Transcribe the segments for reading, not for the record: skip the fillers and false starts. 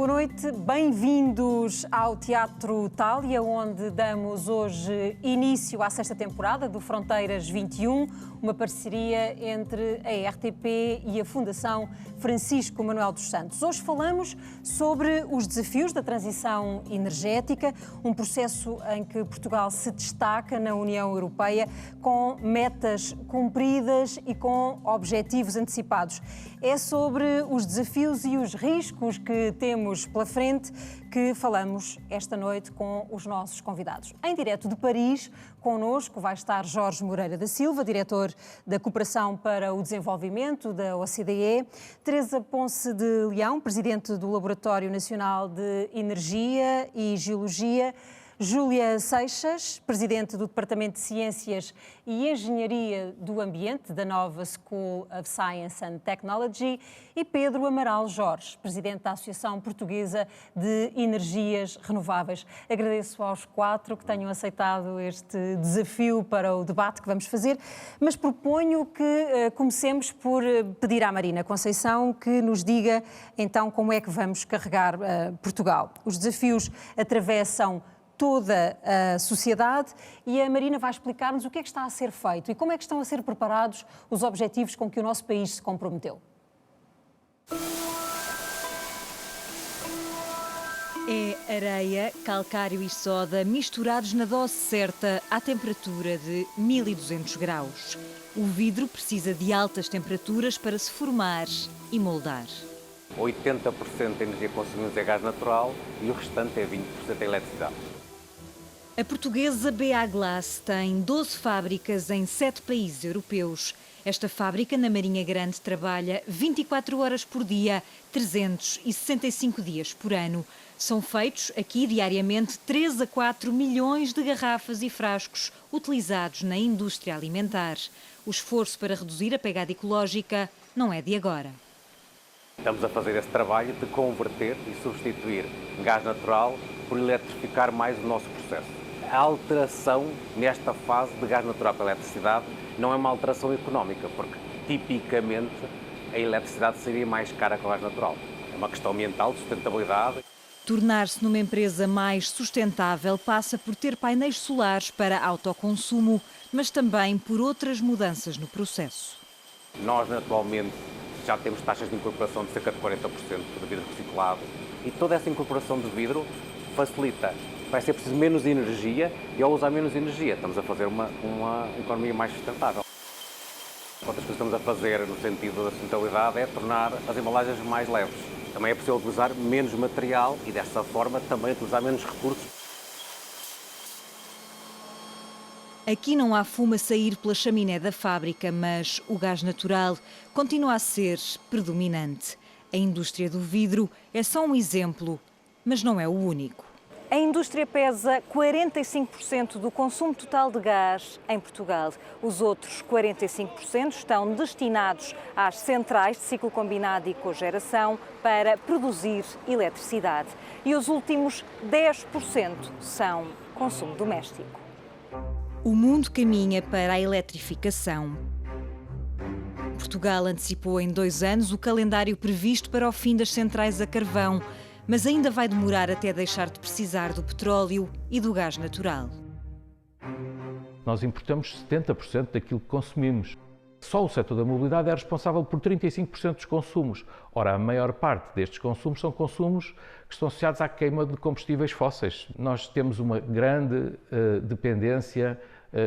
boa noite. Bem-vindos ao Teatro Thália, onde damos hoje início à sexta temporada do Fronteiras 21, uma parceria entre a RTP e a Fundação Francisco Manuel dos Santos. Hoje falamos sobre os desafios da transição energética, um processo em que Portugal se destaca na União Europeia com metas cumpridas e com objetivos antecipados. É sobre os desafios e os riscos que temos pela frente que falamos esta noite com os nossos convidados. Em direto de Paris, connosco vai estar Jorge Moreira da Silva, diretor da Cooperação para o Desenvolvimento da OCDE, Teresa Ponce de Leão, presidente do Laboratório Nacional de Energia e Geologia, Júlia Seixas, presidente do Departamento de Ciências e Engenharia do Ambiente da Nova School of Science and Technology, e Pedro Amaral Jorge, presidente da Associação Portuguesa de Energias Renováveis. Agradeço aos quatro que tenham aceitado este desafio para o debate que vamos fazer, mas proponho que comecemos por pedir à Marina Conceição que nos diga então como é que vamos carregar Portugal. Os desafios atravessam toda a sociedade e a Marina vai explicar-nos o que é que está a ser feito e como é que estão a ser preparados os objetivos com que o nosso país se comprometeu. É areia, calcário e soda misturados na dose certa à temperatura de 1200 graus. O vidro precisa de altas temperaturas para se formar e moldar. 80% da energia que consumimos é gás natural e o restante é 20% é eletricidade. A portuguesa BA Glass tem 12 fábricas em 7 países europeus. Esta fábrica, na Marinha Grande, trabalha 24 horas por dia, 365 dias por ano. São feitos aqui diariamente 3 a 4 milhões de garrafas e frascos utilizados na indústria alimentar. O esforço para reduzir a pegada ecológica não é de agora. Estamos a fazer esse trabalho de converter e substituir gás natural por eletrificar mais o nosso processo. A alteração nesta fase de gás natural para a eletricidade não é uma alteração económica, porque tipicamente a eletricidade seria mais cara que o gás natural. É uma questão ambiental, de sustentabilidade. Tornar-se numa empresa mais sustentável passa por ter painéis solares para autoconsumo, mas também por outras mudanças no processo. Nós, atualmente, já temos taxas de incorporação de cerca de 40% de vidro reciclado e toda essa incorporação de vidro facilita. Vai ser preciso menos energia e ao usar menos energia estamos a fazer uma economia mais sustentável. Outras coisas que estamos a fazer no sentido da sustentabilidade é tornar as embalagens mais leves. Também é possível utilizar menos material e dessa forma também utilizar menos recursos. Aqui não há fumo a sair pela chaminé da fábrica, mas o gás natural continua a ser predominante. A indústria do vidro é só um exemplo, mas não é o único. A indústria pesa 45% do consumo total de gás em Portugal. Os outros 45% estão destinados às centrais de ciclo combinado e cogeração para produzir eletricidade. E os últimos 10% são consumo doméstico. O mundo caminha para a eletrificação. Portugal antecipou em 2 anos o calendário previsto para o fim das centrais a carvão, mas ainda vai demorar até deixar de precisar do petróleo e do gás natural. Nós importamos 70% daquilo que consumimos. Só o setor da mobilidade é responsável por 35% dos consumos. Ora, a maior parte destes consumos são consumos que estão associados à queima de combustíveis fósseis. Nós temos uma grande dependência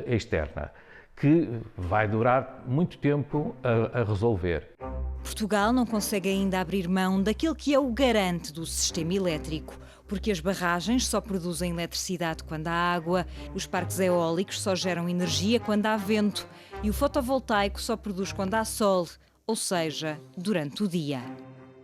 externa, que vai durar muito tempo a resolver. Portugal não consegue ainda abrir mão daquele que é o garante do sistema elétrico, porque as barragens só produzem eletricidade quando há água, os parques eólicos só geram energia quando há vento e o fotovoltaico só produz quando há sol, ou seja, durante o dia.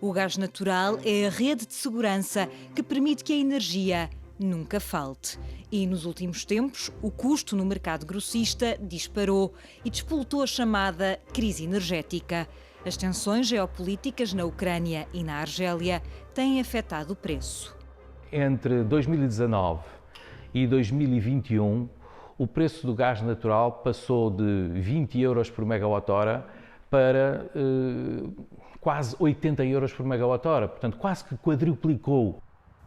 O gás natural é a rede de segurança que permite que a energia nunca falte. E nos últimos tempos, o custo no mercado grossista disparou e despoltou a chamada crise energética. As tensões geopolíticas na Ucrânia e na Argélia têm afetado o preço. Entre 2019 e 2021, o preço do gás natural passou de 20 euros por megawatt-hora para quase 80 euros por megawatt-hora, portanto quase que quadruplicou.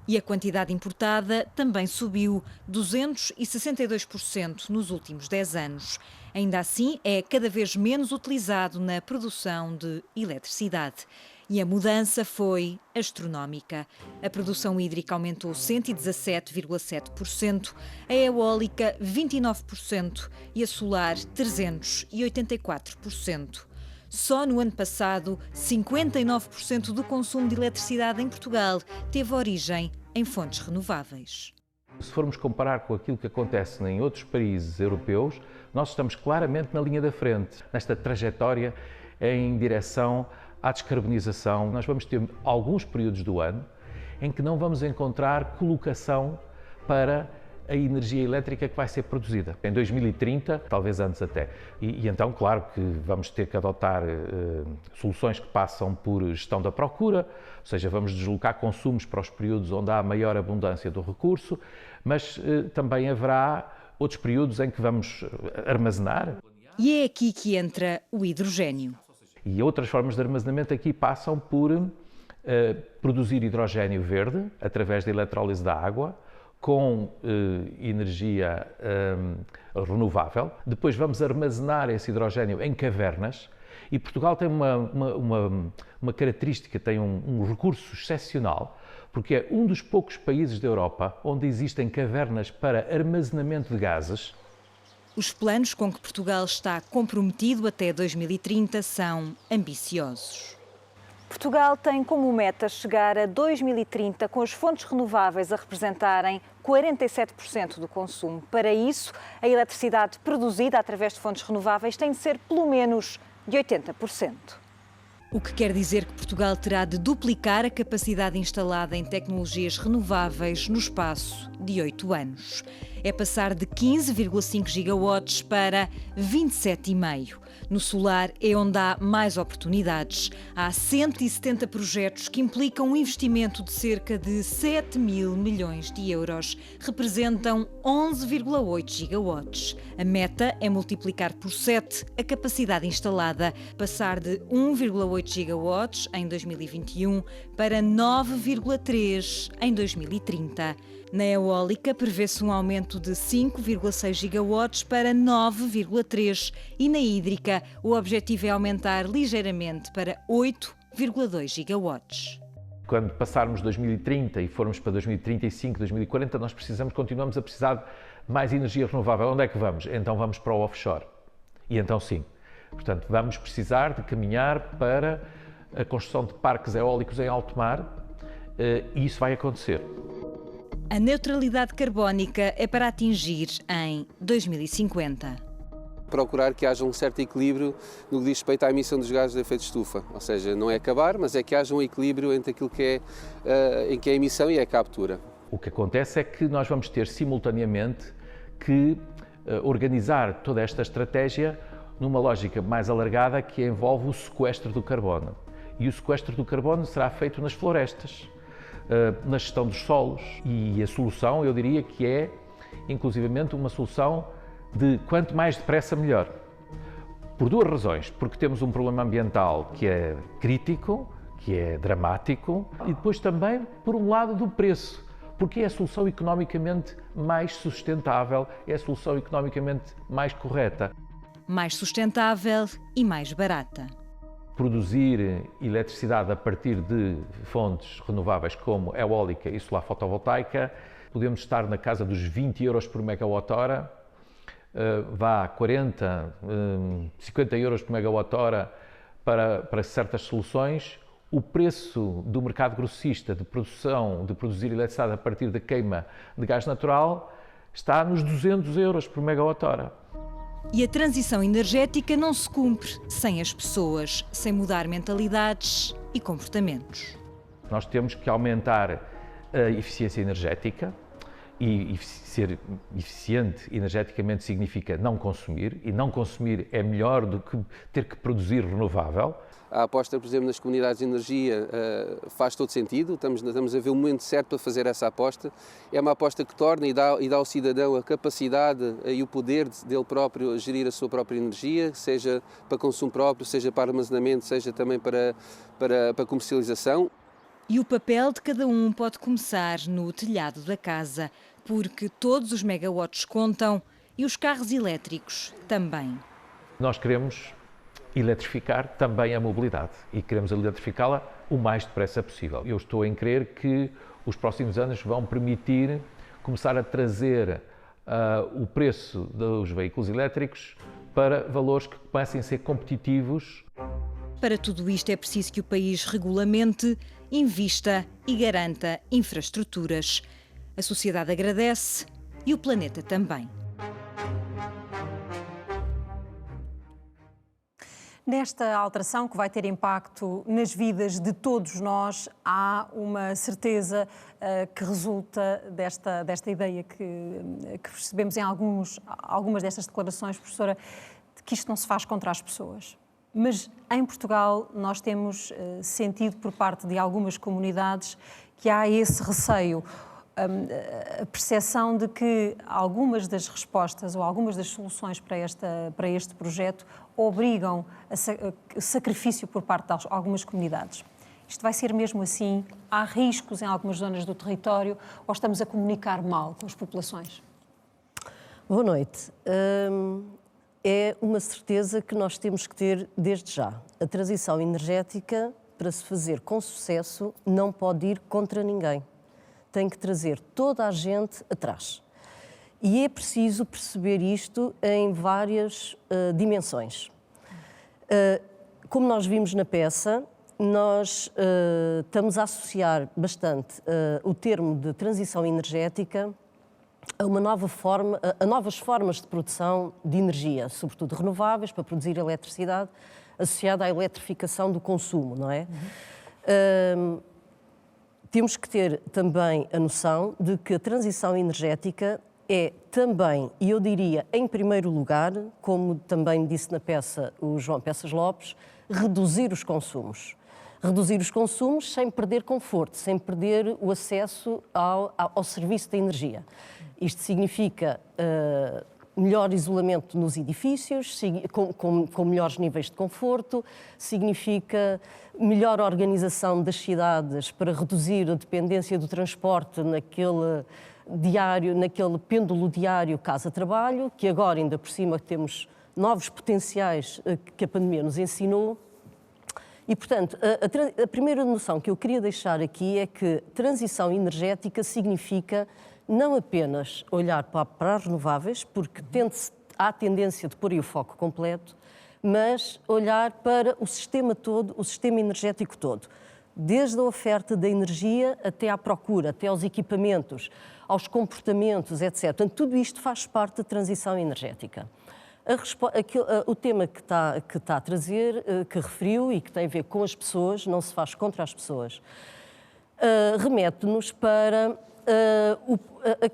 E a quantidade importada também subiu 262% nos últimos 10 anos. Ainda assim, é cada vez menos utilizado na produção de eletricidade. E a mudança foi astronómica. A produção hídrica aumentou 117,7%, a eólica 29% e a solar 384%. Só no ano passado, 59% do consumo de eletricidade em Portugal teve origem em fontes renováveis. Se formos comparar com aquilo que acontece em outros países europeus, nós estamos claramente na linha da frente, nesta trajetória em direção à descarbonização. Nós vamos ter alguns períodos do ano em que não vamos encontrar colocação para a energia elétrica que vai ser produzida. Em 2030, talvez antes até. E então, claro que vamos ter que adotar soluções que passam por gestão da procura, ou seja, vamos deslocar consumos para os períodos onde há maior abundância do recurso, mas também haverá outros períodos em que vamos armazenar. E é aqui que entra o hidrogênio. E outras formas de armazenamento aqui passam por produzir hidrogênio verde através da eletrólise da água, com energia renovável. Depois vamos armazenar esse hidrogênio em cavernas e Portugal tem uma característica, tem um recurso excepcional, porque é um dos poucos países da Europa onde existem cavernas para armazenamento de gases. Os planos com que Portugal está comprometido até 2030 são ambiciosos. Portugal tem como meta chegar a 2030 com as fontes renováveis a representarem 47% do consumo. Para isso, a eletricidade produzida através de fontes renováveis tem de ser pelo menos de 80%. O que quer dizer que Portugal terá de duplicar a capacidade instalada em tecnologias renováveis no espaço de 8 anos. É passar de 15,5 gigawatts para 27,5. No solar é onde há mais oportunidades. Há 170 projetos que implicam um investimento de cerca de 7 mil milhões de euros. Representam 11,8 gigawatts. A meta é multiplicar por 7 a capacidade instalada, passar de 1,8 gigawatts em 2021 para 9,3 em 2030. Na eólica, prevê-se um aumento de 5,6 gigawatts para 9,3 e na hídrica o objetivo é aumentar ligeiramente para 8,2 gigawatts. Quando passarmos 2030 e formos para 2035, 2040, nós continuamos a precisar de mais energia renovável. Onde é que vamos? Então vamos para o offshore. E então sim. Portanto, vamos precisar de caminhar para a construção de parques eólicos em alto mar e isso vai acontecer. A neutralidade carbónica é para atingir em 2050. Procurar que haja um certo equilíbrio no que diz respeito à emissão dos gases de efeito de estufa. Ou seja, não é acabar, mas é que haja um equilíbrio entre aquilo que é, em que é a emissão e a captura. O que acontece é que nós vamos ter simultaneamente que organizar toda esta estratégia numa lógica mais alargada que envolve o sequestro do carbono. E o sequestro do carbono será feito nas florestas, na gestão dos solos. E a solução, eu diria que é, inclusivamente, uma solução de quanto mais depressa melhor. Por duas razões. Porque temos um problema ambiental que é crítico, que é dramático, e depois também, por um lado, do preço. Porque é a solução economicamente mais sustentável, é a solução economicamente mais correta. Mais sustentável e mais barata. Produzir eletricidade a partir de fontes renováveis como eólica e solar fotovoltaica, podemos estar na casa dos 20 euros por megawatt-hora, vá 40, 50 euros por megawatt-hora para certas soluções. O preço do mercado grossista de produzir eletricidade a partir da queima de gás natural está nos 200 euros por megawatt-hora. E a transição energética não se cumpre sem as pessoas, sem mudar mentalidades e comportamentos. Nós temos que aumentar a eficiência energética E ser eficiente energeticamente significa não consumir, e não consumir é melhor do que ter que produzir renovável. A aposta, por exemplo, nas comunidades de energia faz todo sentido, estamos a ver o momento certo para fazer essa aposta. É uma aposta que torna e dá ao cidadão a capacidade e o poder dele próprio gerir a sua própria energia, seja para consumo próprio, seja para armazenamento, seja também para comercialização. E o papel de cada um pode começar no telhado da casa, porque todos os megawatts contam e os carros elétricos também. Nós queremos eletrificar também a mobilidade e queremos eletrificá-la o mais depressa possível. Eu estou em crer que os próximos anos vão permitir começar a trazer o preço dos veículos elétricos para valores que comecem a ser competitivos. Para tudo isto é preciso que o país regulamente, invista e garanta infraestruturas. A sociedade agradece e o planeta também. Nesta alteração que vai ter impacto nas vidas de todos nós, há uma certeza que resulta desta ideia que percebemos em algumas destas declarações, professora, de que isto não se faz contra as pessoas. Mas em Portugal nós temos sentido por parte de algumas comunidades que há esse receio, a percepção de que algumas das respostas ou algumas das soluções para este projeto obrigam a sacrifício por parte de algumas comunidades. Isto vai ser mesmo assim? Há riscos em algumas zonas do território ou estamos a comunicar mal com as populações? Boa noite. É uma certeza que nós temos que ter desde já. A transição energética, para se fazer com sucesso, não pode ir contra ninguém. Tem que trazer toda a gente atrás. E é preciso perceber isto em várias dimensões. Como nós vimos na peça, nós estamos a associar bastante o termo de transição energética a novas formas de produção de energia, sobretudo renováveis, para produzir eletricidade, associada à eletrificação do consumo, não é? Temos que ter também a noção de que a transição energética é também, e eu diria em primeiro lugar, como também disse na peça o João Peças Lopes, reduzir os consumos. Reduzir os consumos sem perder conforto, sem perder o acesso ao serviço da energia. Isto significa melhor isolamento nos edifícios, com melhores níveis de conforto, significa melhor organização das cidades para reduzir a dependência do transporte naquele pêndulo diário casa-trabalho, que agora ainda por cima temos novos potenciais que a pandemia nos ensinou. E, portanto, a primeira noção que eu queria deixar aqui é que transição energética significa não apenas olhar para as renováveis, porque há a tendência de pôr aí o foco completo, mas olhar para o sistema todo, o sistema energético todo. Desde a oferta da energia até à procura, até aos equipamentos, aos comportamentos, etc. Portanto, tudo isto faz parte da transição energética. O tema que está a trazer, que referiu e que tem a ver com as pessoas, não se faz contra as pessoas, remete-nos para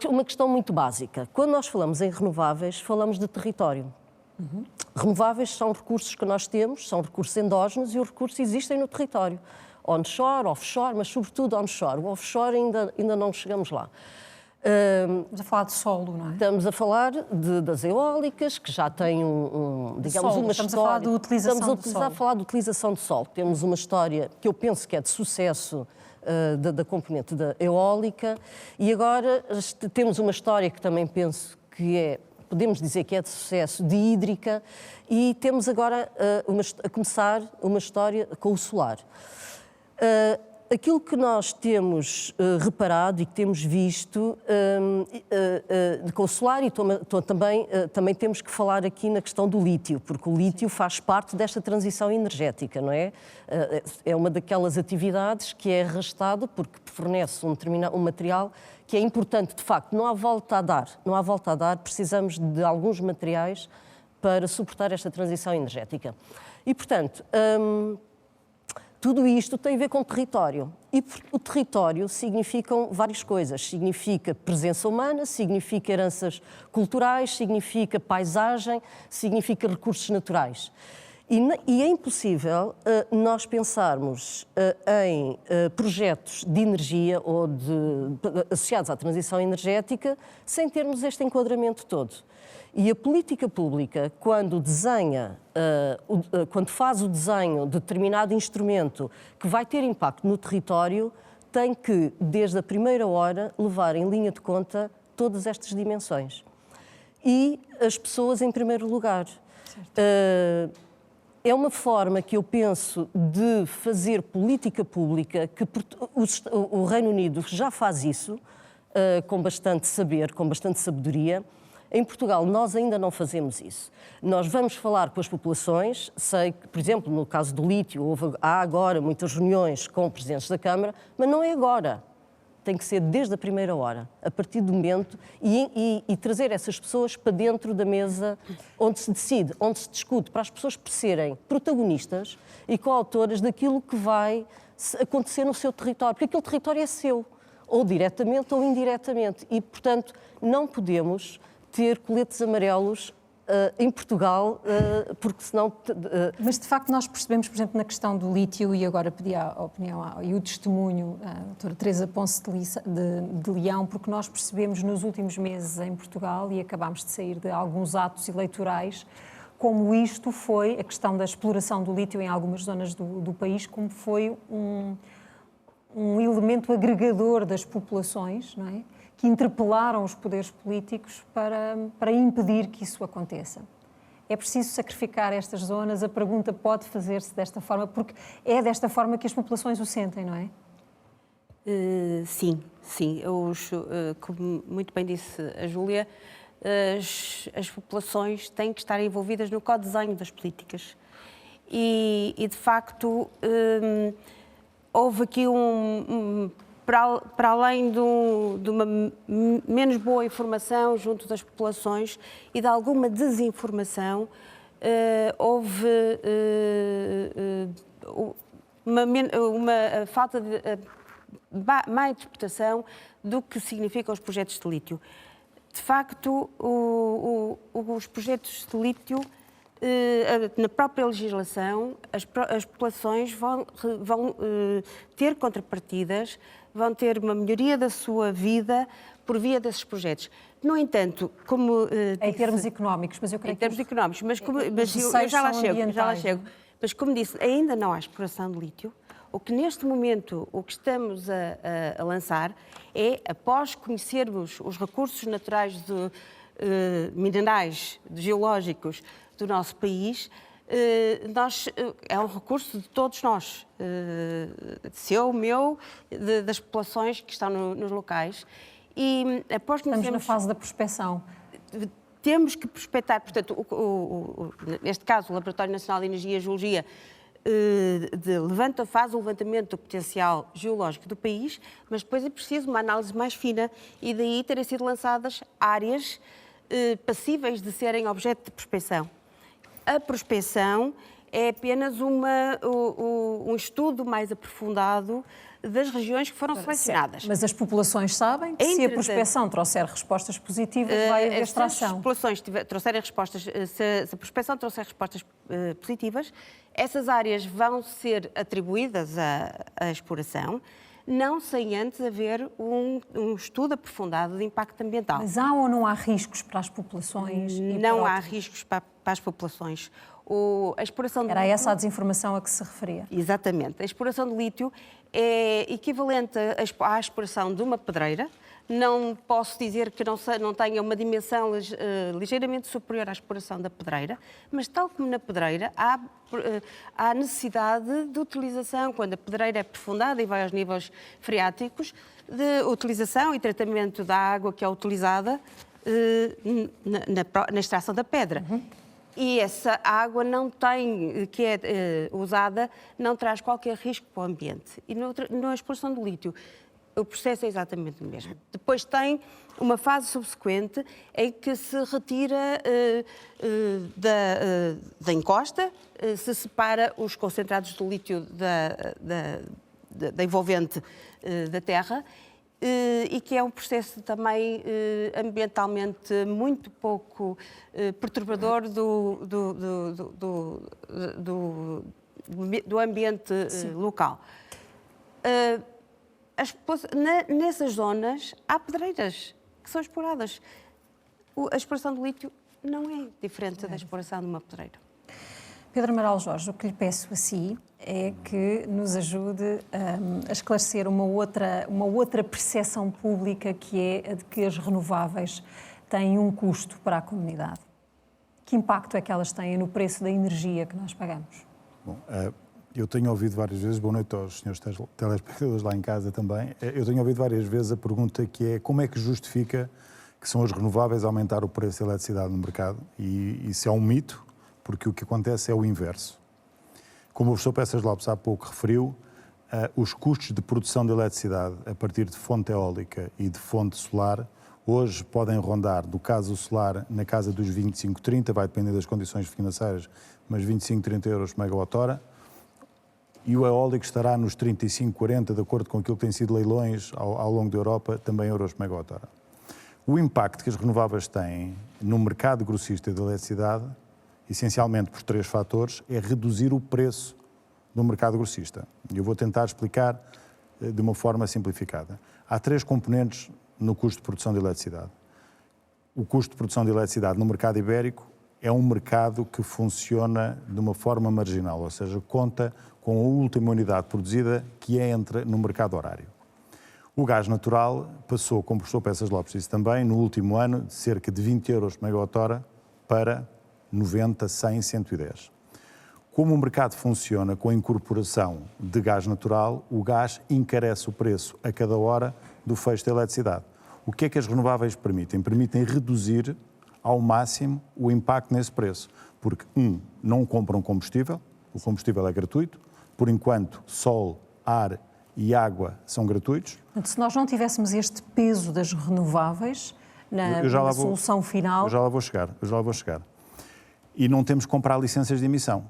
uma questão muito básica. Quando nós falamos em renováveis, falamos de território. Renováveis são recursos que nós temos, são recursos endógenos e os recursos existem no território. Onshore, offshore, mas sobretudo onshore. O offshore ainda não chegamos lá. Estamos a falar de solo, não é? Estamos a falar das eólicas, que já têm digamos, uma história. Estamos a falar de utilização do solo. Estamos a falar de utilização do solo. Temos uma história que eu penso que é de sucesso da componente da eólica e agora temos uma história que também penso que podemos dizer que é de sucesso, de hídrica, e temos agora a começar uma história com o solar. Aquilo que nós temos reparado e que temos visto com o solar, e também temos que falar aqui na questão do lítio, porque o lítio faz parte desta transição energética, não é? É uma daquelas atividades que é arrastado porque fornece um material que é importante, de facto, não há volta a dar, precisamos de alguns materiais para suportar esta transição energética. E, portanto, tudo isto tem a ver com território. E o território significam várias coisas. Significa presença humana, significa heranças culturais, significa paisagem, significa recursos naturais. E é impossível nós pensarmos em projetos de energia ou associados à transição energética sem termos este enquadramento todo. E a política pública, quando desenha, quando faz o desenho de determinado instrumento que vai ter impacto no território, tem que, desde a primeira hora, levar em linha de conta todas estas dimensões. E as pessoas em primeiro lugar. É uma forma que eu penso de fazer política pública, que o Reino Unido já faz isso, com bastante saber, com bastante sabedoria. Em Portugal, nós ainda não fazemos isso. Nós vamos falar com as populações, sei que, por exemplo, no caso do lítio, há agora muitas reuniões com presidentes da Câmara, mas não é agora. Tem que ser desde a primeira hora, a partir do momento, e trazer essas pessoas para dentro da mesa onde se decide, onde se discute, para as pessoas serem protagonistas e coautoras daquilo que vai acontecer no seu território, porque aquele território é seu, ou diretamente ou indiretamente, e, portanto, não podemos ter coletes amarelos em Portugal, porque senão... Mas, de facto, nós percebemos, por exemplo, na questão do lítio, e agora pedi a opinião e o testemunho da doutora Teresa Ponce de Leão, porque nós percebemos nos últimos meses em Portugal, e acabámos de sair de alguns atos eleitorais, como isto foi, a questão da exploração do lítio em algumas zonas do país, como foi um elemento agregador das populações, não é? Que interpelaram os poderes políticos para impedir que isso aconteça. É preciso sacrificar estas zonas? A pergunta pode fazer-se desta forma, porque é desta forma que as populações o sentem, não é? Sim. Como muito bem disse a Júlia, as populações têm que estar envolvidas no co-desenho das políticas. E de facto, houve aqui para além de uma menos boa informação junto das populações e de alguma desinformação, houve uma falta de má interpretação do que significam os projetos de lítio. De facto, os projetos de lítio, na própria legislação, as populações vão ter contrapartidas, vão ter uma melhoria da sua vida por via desses projetos. No entanto, como em termos económicos, mas eu creio em termos económicos, mas eu já lá chego. Mas como disse, ainda não há exploração de lítio. O que neste momento o que estamos a lançar é, após conhecermos os recursos naturais minerais, geológicos do nosso país, é um recurso de todos nós, seu, meu, das populações que estão nos locais. E após estamos na fase da prospecção. Temos que prospectar, portanto, neste caso, o Laboratório Nacional de Energia e Geologia faz o levantamento do potencial geológico do país, mas depois é preciso uma análise mais fina e daí terem sido lançadas áreas passíveis de serem objeto de prospecção. A prospecção é apenas um estudo mais aprofundado das regiões que foram selecionadas. Mas as populações sabem que se a prospecção trouxer respostas positivas, vai haver extração. Se as populações trouxerem respostas, se a prospecção trouxer respostas positivas, essas áreas vão ser atribuídas à exploração, não sem antes haver um estudo aprofundado de impacto ambiental. Mas há ou não há riscos para as populações? Não há riscos para as populações. A exploração Era essa a desinformação a que se referia? Exatamente. A exploração de lítio é equivalente à exploração de uma pedreira. Não posso dizer que não tenha uma dimensão ligeiramente superior à exploração da pedreira, mas tal como na pedreira, há necessidade de utilização, quando a pedreira é aprofundada e vai aos níveis freáticos, de utilização e tratamento da água que é utilizada na extração da pedra. E essa água que é usada não traz qualquer risco para o ambiente. E na exploração do lítio, o processo é exatamente o mesmo. Depois tem uma fase subsequente em que se retira da encosta, se separa os concentrados do lítio da envolvente da terra, e que é um processo também ambientalmente muito pouco perturbador do ambiente local. Nessas zonas há pedreiras que são exploradas. A exploração do lítio não é diferente da exploração de uma pedreira. Pedro Amaral Jorge, o que lhe peço a si é que nos ajude a esclarecer uma outra percepção pública, que é a de que as renováveis têm um custo para a comunidade. Que impacto é que elas têm no preço da energia que nós pagamos? Bom, eu tenho ouvido várias vezes, boa noite aos senhores telespectadores lá em casa também, eu tenho ouvido várias vezes a pergunta que é como é que justifica que são as renováveis aumentar o preço da eletricidade no mercado, e isso é um mito, porque o que acontece é o inverso. Como o professor Peças Lopes há pouco referiu, os custos de produção de eletricidade a partir de fonte eólica e de fonte solar hoje podem rondar, do caso solar, na casa dos 25, 30, vai depender das condições financeiras, mas 25, 30 euros por megawatt-hora, e o eólico estará nos 35, 40, de acordo com aquilo que tem sido leilões ao longo da Europa, também euros por megawatt-hora. O impacto que as renováveis têm no mercado grossista de eletricidade, essencialmente por 3 fatores, é reduzir o preço do mercado grossista. E eu vou tentar explicar de uma forma simplificada. Há 3 componentes no custo de produção de eletricidade. O custo de produção de eletricidade no mercado ibérico é um mercado que funciona de uma forma marginal, ou seja, conta com a última unidade produzida que entra no mercado horário. O gás natural passou, como o professor Peças Lopes disse também, no último ano, de cerca de 20 euros por megawatt-hora para 90, 100, 110. Como o mercado funciona com a incorporação de gás natural, o gás encarece o preço a cada hora do fecho da eletricidade. O que é que as renováveis permitem? Permitem reduzir ao máximo o impacto nesse preço, porque, não compram combustível, o combustível é gratuito, por enquanto sol, ar e água são gratuitos. Se nós não tivéssemos este peso das renováveis na solução final... Eu já lá vou chegar. E não temos que comprar licenças de emissão.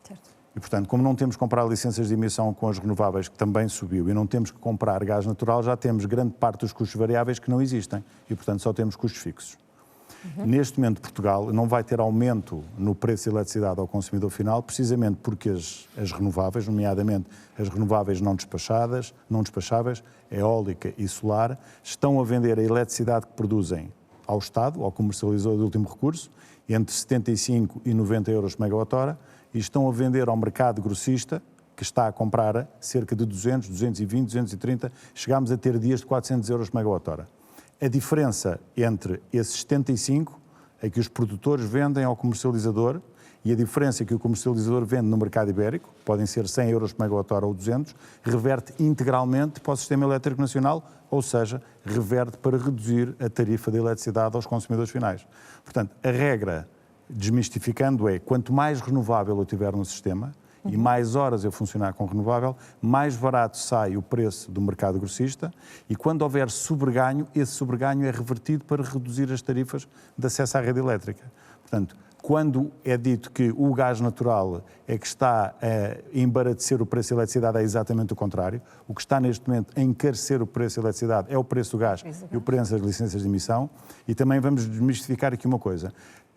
Certo. E, portanto, como não temos que comprar licenças de emissão com as renováveis, que também subiu, e não temos que comprar gás natural, já temos grande parte dos custos variáveis que não existem. E, portanto, só temos custos fixos. Neste momento, Portugal não vai ter aumento no preço de eletricidade ao consumidor final, precisamente porque as renováveis, nomeadamente as renováveis não despacháveis, eólica e solar, estão a vender a eletricidade que produzem ao Estado, ao comercializador de último recurso, entre 75 e 90 euros por megawatt-hora, e estão a vender ao mercado grossista, que está a comprar cerca de 200, 220, 230, chegámos a ter dias de 400 euros por megawatt-hora. A diferença entre esses 75 é que os produtores vendem ao comercializador, e a diferença que o comercializador vende no mercado ibérico, podem ser 100 euros por megawatt-hora ou 200, reverte integralmente para o sistema elétrico nacional, ou seja, reverte para reduzir a tarifa de eletricidade aos consumidores finais. Portanto, a regra, desmistificando, é quanto mais renovável eu tiver no sistema, e mais horas eu funcionar com renovável, mais barato sai o preço do mercado grossista, e quando houver sobreganho, esse sobreganho é revertido para reduzir as tarifas de acesso à rede elétrica. Portanto, quando é dito que o gás natural é que está a embaratecer o preço da eletricidade, é exatamente o contrário. O que está neste momento a encarecer o preço da eletricidade é o preço do gás e o preço das licenças de emissão. E também vamos desmistificar aqui uma coisa.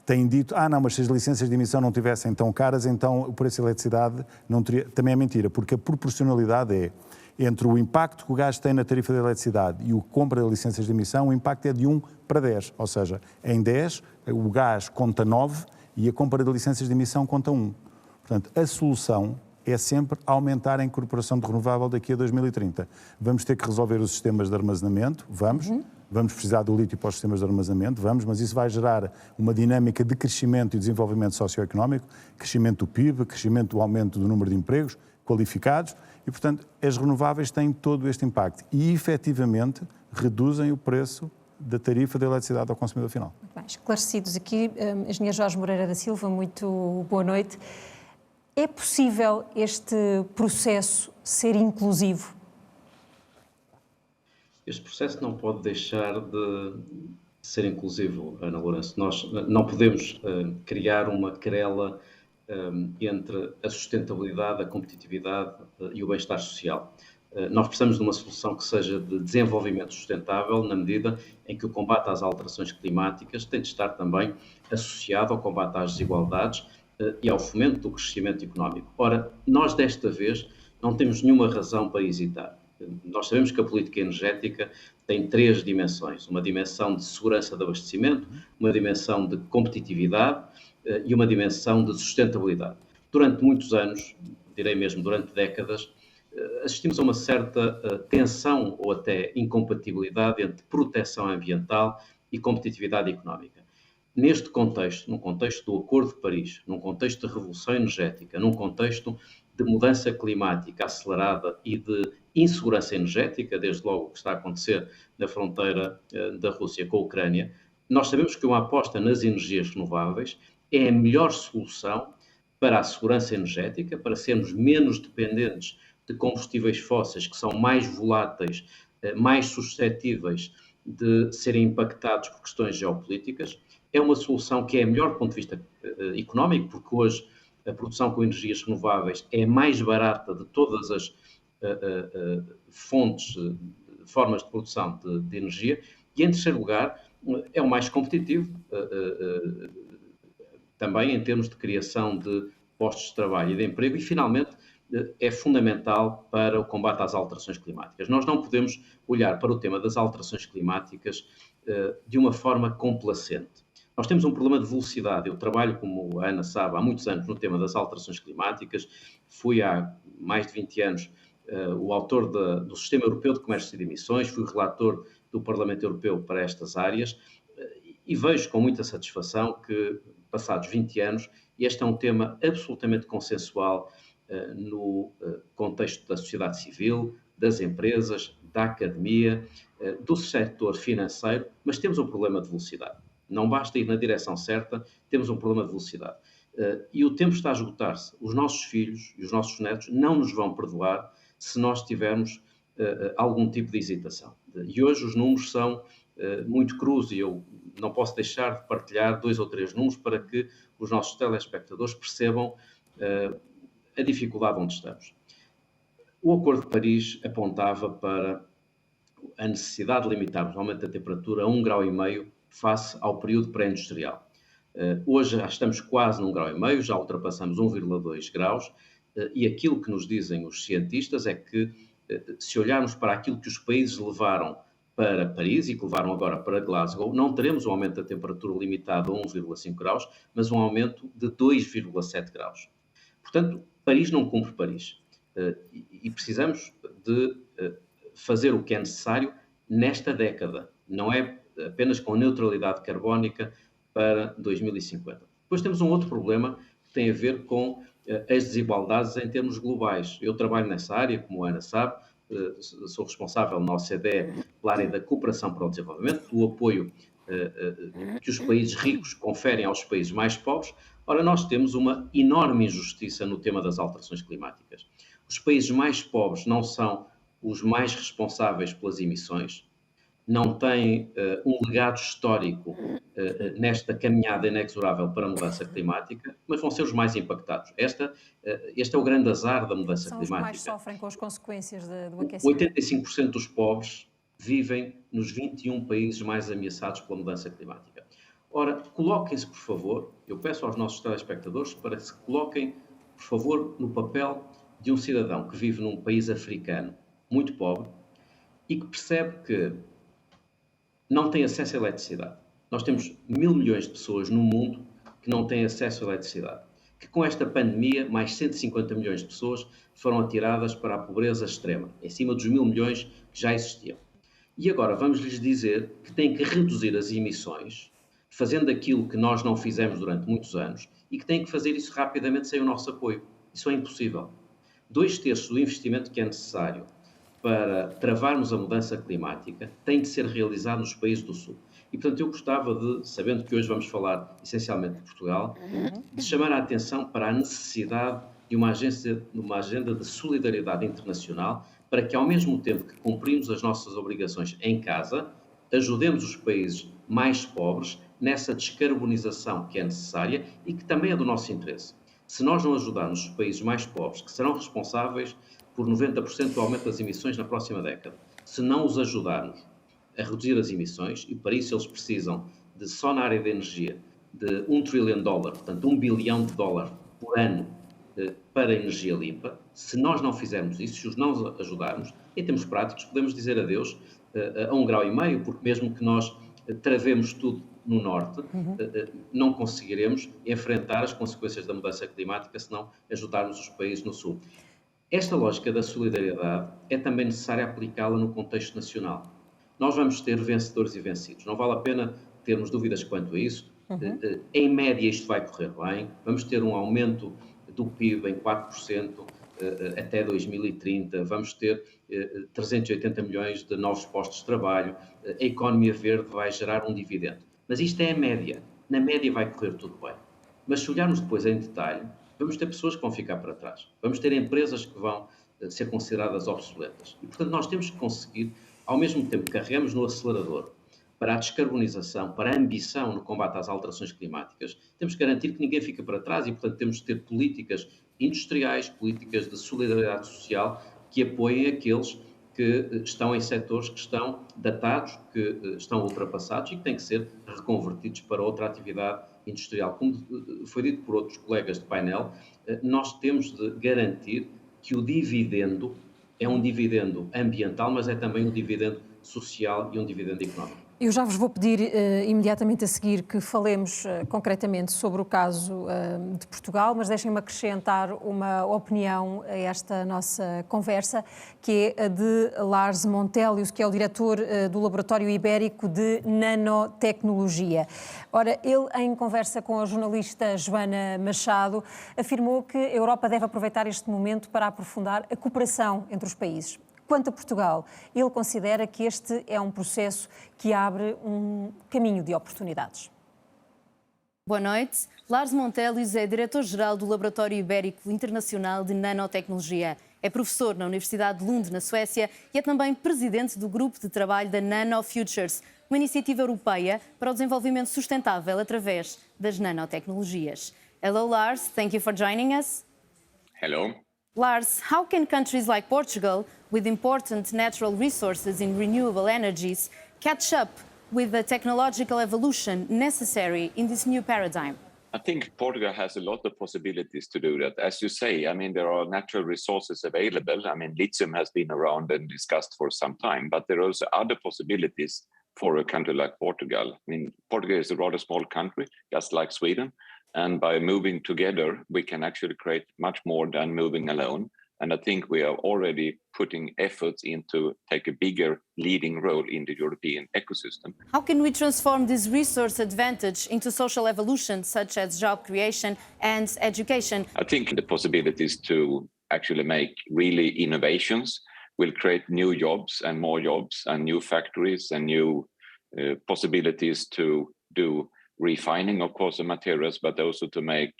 Têm dito, não, mas se as licenças de emissão não tivessem tão caras, então o preço da eletricidade não teria... Também é mentira, porque a proporcionalidade é entre o impacto que o gás tem na tarifa da eletricidade e o compra de licenças de emissão, o impacto é de 1 para 10. Ou seja, em 10 o gás conta 9 e a compra de licenças de emissão conta 1. Portanto, a solução é sempre aumentar a incorporação de renovável daqui a 2030. Vamos ter que resolver os sistemas de armazenamento, vamos precisar do lítio para os sistemas de armazenamento, mas isso vai gerar uma dinâmica de crescimento e desenvolvimento socioeconómico, crescimento do PIB, crescimento do aumento do número de empregos qualificados e, portanto, as renováveis têm todo este impacto e, efetivamente, reduzem o preço da tarifa da eletricidade ao consumidor final. Muito bem, esclarecidos aqui, engenheiro Jorge Moreira da Silva, muito boa noite. É possível este processo ser inclusivo? Este processo não pode deixar de ser inclusivo, Ana Lourenço. Nós não podemos criar uma querela entre a sustentabilidade, a competitividade e o bem-estar social. Nós precisamos de uma solução que seja de desenvolvimento sustentável, na medida em que o combate às alterações climáticas tem de estar também associado ao combate às desigualdades e ao fomento do crescimento económico. Ora, nós desta vez não temos nenhuma razão para hesitar. Nós sabemos que a política energética tem 3 dimensões: uma dimensão de segurança de abastecimento, uma dimensão de competitividade e uma dimensão de sustentabilidade. Durante muitos anos, direi mesmo durante décadas, assistimos a uma certa tensão ou até incompatibilidade entre proteção ambiental e competitividade económica. Neste contexto, num contexto do Acordo de Paris, num contexto de revolução energética, num contexto de mudança climática acelerada e de insegurança energética, desde logo o que está a acontecer na fronteira da Rússia com a Ucrânia, nós sabemos que uma aposta nas energias renováveis é a melhor solução para a segurança energética, para sermos menos dependentes de combustíveis fósseis, que são mais voláteis, mais suscetíveis de serem impactados por questões geopolíticas. É uma solução que é a melhor do ponto de vista económico, porque hoje a produção com energias renováveis é a mais barata de todas as formas de produção de energia, e em terceiro lugar é o mais competitivo, também em termos de criação de postos de trabalho e de emprego, e finalmente é fundamental para o combate às alterações climáticas. Nós não podemos olhar para o tema das alterações climáticas de uma forma complacente. Nós temos um problema de velocidade. Eu trabalho, como a Ana sabe, há muitos anos no tema das alterações climáticas. Fui há mais de 20 anos o autor do Sistema Europeu de Comércio de Emissões, fui relator do Parlamento Europeu para estas áreas e vejo com muita satisfação que, passados 20 anos, este é um tema absolutamente consensual no contexto da sociedade civil, das empresas, da academia, do setor financeiro, mas temos um problema de velocidade. Não basta ir na direção certa, temos um problema de velocidade. E o tempo está a esgotar-se. Os nossos filhos e os nossos netos não nos vão perdoar se nós tivermos algum tipo de hesitação. E hoje os números são muito crus e eu não posso deixar de partilhar 2 ou 3 números para que os nossos telespectadores percebam a dificuldade onde estamos. O Acordo de Paris apontava para a necessidade de limitarmos o aumento da temperatura a 1,5 graus face ao período pré-industrial. Hoje já estamos quase num 1,5 graus, já ultrapassamos 1,2 graus, e aquilo que nos dizem os cientistas é que, se olharmos para aquilo que os países levaram para Paris e que levaram agora para Glasgow, não teremos um aumento da temperatura limitado a 1,5 graus, mas um aumento de 2,7 graus. Portanto, Paris não cumpre Paris. E precisamos de fazer o que é necessário nesta década. Não é apenas com neutralidade carbónica para 2050. Depois temos um outro problema que tem a ver com as desigualdades em termos globais. Eu trabalho nessa área, como a Ana sabe, sou responsável na OCDE pela área da cooperação para o desenvolvimento, do apoio que os países ricos conferem aos países mais pobres. Ora, nós temos uma enorme injustiça no tema das alterações climáticas. Os países mais pobres não são os mais responsáveis pelas emissões, não têm um legado histórico nesta caminhada inexorável para a mudança climática, mas vão ser os mais impactados. Este é o grande azar da mudança climática. São os mais sofrem com as consequências do aquecimento. 85% dos pobres vivem nos 21 países mais ameaçados pela mudança climática. Ora, coloquem-se, por favor, eu peço aos nossos telespectadores para que se coloquem, por favor, no papel de um cidadão que vive num país africano muito pobre e que percebe que não tem acesso à eletricidade. Nós temos 1.000 milhões de pessoas no mundo que não têm acesso à eletricidade. Que com esta pandemia, mais 150 milhões de pessoas foram atiradas para a pobreza extrema, em cima dos 1.000 milhões que já existiam. E agora vamos-lhes dizer que têm que reduzir as emissões, fazendo aquilo que nós não fizemos durante muitos anos, e que têm que fazer isso rapidamente sem o nosso apoio. Isso é impossível. 2/3 do investimento que é necessário para travarmos a mudança climática tem de ser realizado nos países do Sul. E, portanto, eu gostava de, sabendo que hoje vamos falar essencialmente de Portugal, de chamar a atenção para a necessidade de uma agenda de solidariedade internacional para que, ao mesmo tempo que cumprimos as nossas obrigações em casa, ajudemos os países mais pobres nessa descarbonização que é necessária e que também é do nosso interesse. Se nós não ajudarmos os países mais pobres, que serão responsáveis por 90% do aumento das emissões na próxima década. Se não os ajudarmos a reduzir as emissões, e para isso eles precisam de, só na área da energia, de $1 trilhão, portanto $1 bilhão por ano para a energia limpa. Se nós não fizermos isso, se os não ajudarmos, em termos práticos, podemos dizer adeus a 1,5 graus, porque mesmo que nós travemos tudo no norte, não conseguiremos enfrentar as consequências da mudança climática se não ajudarmos os países no sul. Esta lógica da solidariedade é também necessária aplicá-la no contexto nacional. Nós vamos ter vencedores e vencidos. Não vale a pena termos dúvidas quanto a isso. Em média isto vai correr bem. Vamos ter um aumento do PIB em 4% até 2030. Vamos ter 380 milhões de novos postos de trabalho. A economia verde vai gerar um dividendo. Mas isto é a média. Na média vai correr tudo bem. Mas se olharmos depois em detalhe, vamos ter pessoas que vão ficar para trás. Vamos ter empresas que vão ser consideradas obsoletas. E, portanto, nós temos que conseguir, ao mesmo tempo que carregamos no acelerador para a descarbonização, para a ambição no combate às alterações climáticas, temos que garantir que ninguém fica para trás e, portanto, temos que ter políticas industriais, políticas de solidariedade social que apoiem aqueles que estão em setores que estão datados, que estão ultrapassados e que têm que ser reconvertidos para outra atividade industrial. Como foi dito por outros colegas de painel, nós temos de garantir que o dividendo é um dividendo ambiental, mas é também um dividendo social e um dividendo económico. Eu já vos vou pedir imediatamente a seguir que falemos concretamente sobre o caso de Portugal, mas deixem-me acrescentar uma opinião a esta nossa conversa, que é a de Lars Montelius, que é o diretor do Laboratório Ibérico de Nanotecnologia. Ora, ele, em conversa com a jornalista Joana Machado, afirmou que a Europa deve aproveitar este momento para aprofundar a cooperação entre os países. Quanto a Portugal, ele considera que este é um processo que abre um caminho de oportunidades. Boa noite. Lars Montelius é diretor-geral do Laboratório Ibérico Internacional de Nanotecnologia. É professor na Universidade de Lund, na Suécia, e é também presidente do grupo de trabalho da Nano Futures, uma iniciativa europeia para o desenvolvimento sustentável através das nanotecnologias. Hello, Lars. Thank you for joining us. Hello. Lars, how can countries like Portugal, with important natural resources in renewable energies, catch up with the technological evolution necessary in this new paradigm? I think Portugal has a lot of possibilities to do that. As you say, I mean, there are natural resources available. I mean, lithium has been around and discussed for some time, but there are also other possibilities for a country like Portugal. I mean, Portugal is a rather small country, just like Sweden. And by moving together, we can actually create much more than moving alone. And I think we are already putting efforts into take a bigger leading role in the European ecosystem. How can we transform this resource advantage into social evolution, such as job creation and education? I think the possibilities to actually make really innovations will create new jobs and new factories and new possibilities to do refining, of course, the materials, but also to make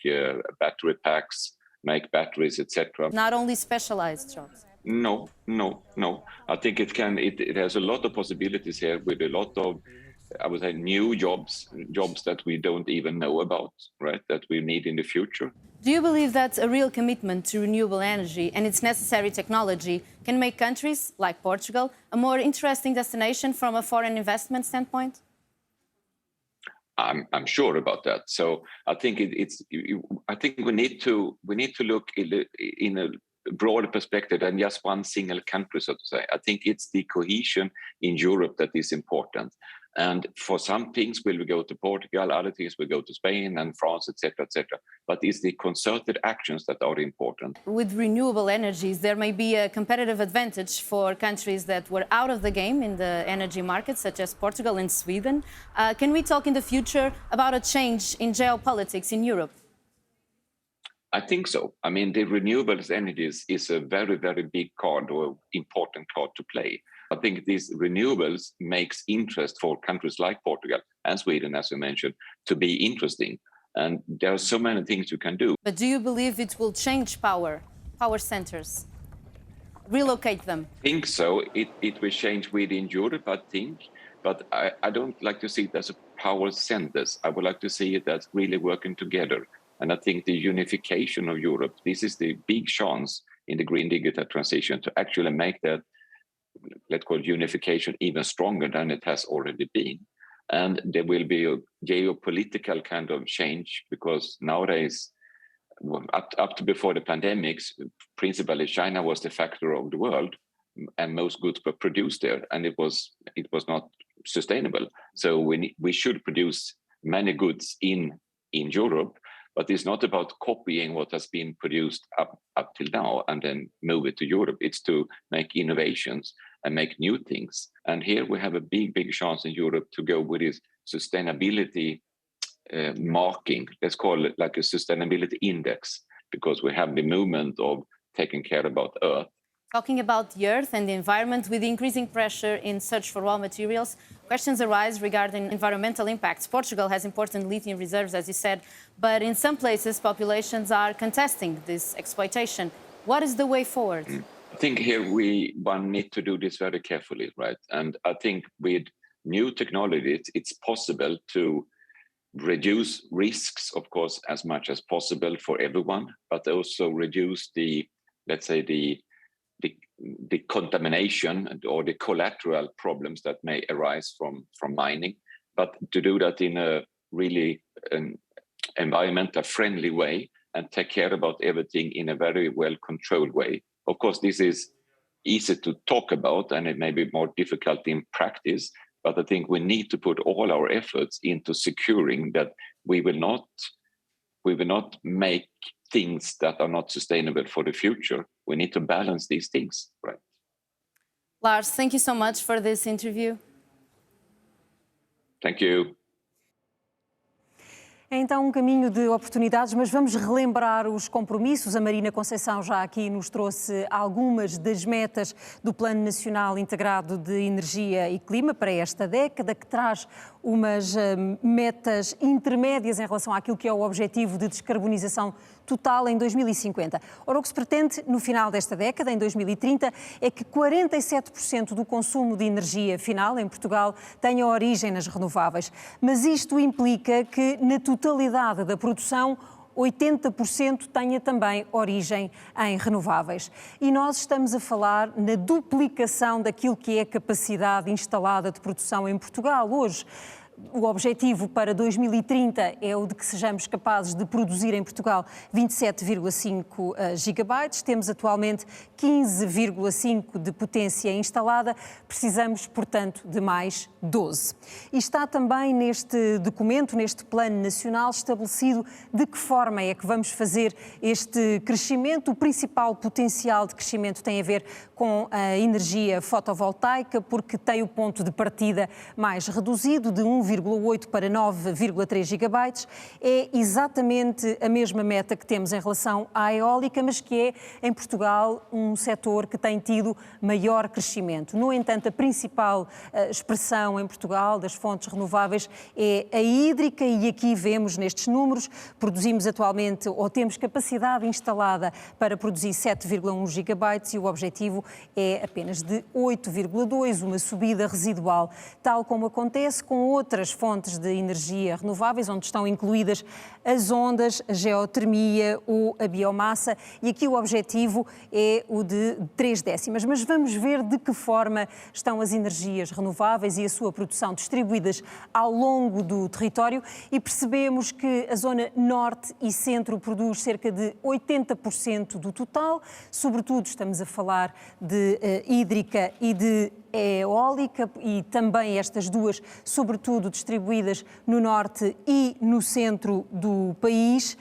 battery packs, make batteries, etc. Not only specialized jobs. No. I think it has a lot of possibilities here with a lot of, I would say, new jobs that we don't even know about, right, that we need in the future. Do you believe that a real commitment to renewable energy and its necessary technology can make countries like Portugal a more interesting destination from a foreign investment standpoint? I'm sure about that. So I think I think we need to look in a broader perspective than just one single country, so to say. I think it's the cohesion in Europe that is important. And for some things, we'll go to Portugal, other things will go to Spain and France, etc., etc. But it's the concerted actions that are important. With renewable energies, there may be a competitive advantage for countries that were out of the game in the energy market, such as Portugal and Sweden. Can we talk in the future about a change in geopolitics in Europe? I think so. I mean, the renewables energies is a very, very big card or important card to play. I think these renewables makes interest for countries like Portugal and Sweden, as you mentioned, to be interesting. And there are so many things you can do. But do you believe it will change power centers, relocate them? I think so. It will change within Europe, I think. But I don't like to see it as a power centers. I would like to see it as really working together. And I think the unification of Europe, this is the big chance in the green digital transition to actually make that, let's call it unification, even stronger than it has already been. And there will be a geopolitical kind of change, because nowadays, up to before the pandemics, principally China was the factor of the world, and most goods were produced there, and it was not sustainable. So we should produce many goods in Europe, but it's not about copying what has been produced up till now and then move it to Europe. It's to make innovations and make new things. And here we have a big chance in Europe to go with this sustainability marking. Let's call it like a sustainability index, because we have the movement of taking care about Earth. Talking about the Earth and the environment, with increasing pressure in search for raw materials, questions arise regarding environmental impacts. Portugal has important lithium reserves, as you said, but in some places, populations are contesting this exploitation. What is the way forward? I think here one need to do this very carefully, right? And I think with new technologies, it's possible to reduce risks, of course, as much as possible for everyone, but also reduce the contamination or the collateral problems that may arise from mining, but to do that in a really environmental friendly way and take care about everything in a very well controlled way. Of course, this is easy to talk about and it may be more difficult in practice, but I think we need to put all our efforts into securing that we will not make things that are not sustainable for the future. We need to balance these things, right? Lars, thank you so much for this interview. Thank you. É então um caminho de oportunidades, mas vamos relembrar os compromissos. A Marina Conceição já aqui nos trouxe algumas das metas do Plano Nacional Integrado de Energia e Clima para esta década, que traz umas metas intermédias em relação àquilo que é o objetivo de descarbonização total em 2050. Ora, o que se pretende no final desta década, em 2030, é que 47% do consumo de energia final em Portugal tenha origem nas renováveis. Mas isto implica que, na totalidade da produção, 80% tenha também origem em renováveis. E nós estamos a falar na duplicação daquilo que é a capacidade instalada de produção em Portugal. Hoje, o objetivo para 2030 é o de que sejamos capazes de produzir em Portugal 27,5 gigabytes. Temos atualmente 15,5 de potência instalada. Precisamos, portanto, de mais 12. E está também neste documento, neste Plano Nacional, estabelecido de que forma é que vamos fazer este crescimento. O principal potencial de crescimento tem a ver com a energia fotovoltaica, porque tem o ponto de partida mais reduzido, de 1,8 para 9,3 gigabytes. É exatamente a mesma meta que temos em relação à eólica, mas que é, em Portugal, um setor que tem tido maior crescimento. No entanto, a principal expressão em Portugal das fontes renováveis é a hídrica, e aqui vemos nestes números, produzimos atualmente, ou temos capacidade instalada para produzir 7,1 gigabytes e o objetivo é apenas de 8,2, uma subida residual, tal como acontece com outras fontes de energia renováveis, onde estão incluídas as ondas, a geotermia ou a biomassa, e aqui o objetivo é o de 3 décimas. Mas vamos ver de que forma estão as energias renováveis e a sua produção distribuídas ao longo do território, e percebemos que a zona norte e centro produz cerca de 80% do total, sobretudo estamos a falar de hídrica e de eólica, e também estas duas, sobretudo distribuídas no norte e no centro do país.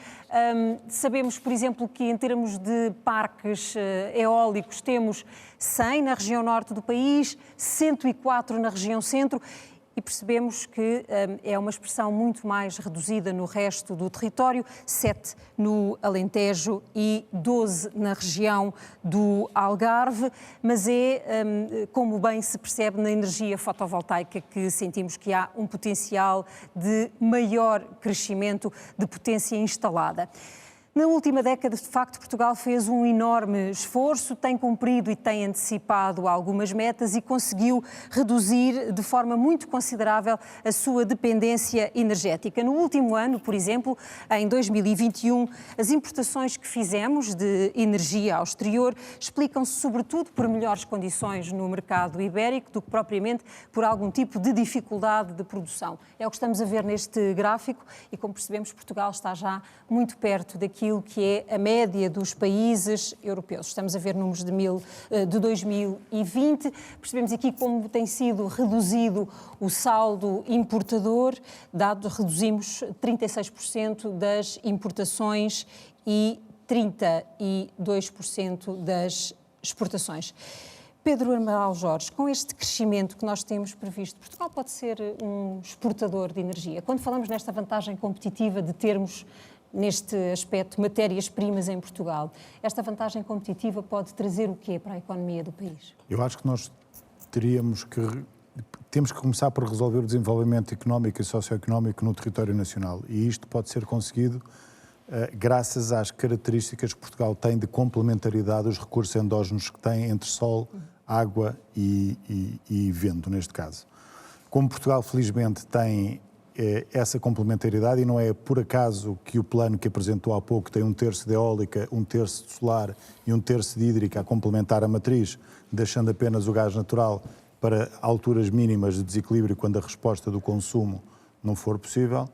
Sabemos, por exemplo, que em termos de parques eólicos temos 100 na região norte do país, 104 na região centro, e percebemos que é uma expressão muito mais reduzida no resto do território, 7 no Alentejo e 12 na região do Algarve, mas é, como bem se percebe, na energia fotovoltaica que sentimos que há um potencial de maior crescimento de potência instalada. Na última década, de facto, Portugal fez um enorme esforço, tem cumprido e tem antecipado algumas metas e conseguiu reduzir de forma muito considerável a sua dependência energética. No último ano, por exemplo, em 2021, as importações que fizemos de energia ao exterior explicam-se sobretudo por melhores condições no mercado ibérico do que propriamente por algum tipo de dificuldade de produção. É o que estamos a ver neste gráfico e, como percebemos, Portugal está já muito perto daquilo que é a média dos países europeus. Estamos a ver números de 2020. Percebemos aqui como tem sido reduzido o saldo importador, reduzimos 36% das importações e 32% das exportações. Pedro Amaral Jorge, com este crescimento que nós temos previsto, Portugal pode ser um exportador de energia? Quando falamos nesta vantagem competitiva de termos, neste aspecto, matérias-primas em Portugal, esta vantagem competitiva pode trazer o quê para a economia do país? Eu acho que nós temos que começar por resolver o desenvolvimento económico e socioeconómico no território nacional. E isto pode ser conseguido graças às características que Portugal tem de complementaridade dos recursos endógenos que tem entre sol, água e vento, neste caso. Como Portugal, felizmente, tem essa complementaridade, e não é por acaso que o plano que apresentou há pouco tem 1/3 de eólica, 1/3 de solar e 1/3 de hídrica a complementar a matriz, deixando apenas o gás natural para alturas mínimas de desequilíbrio quando a resposta do consumo não for possível.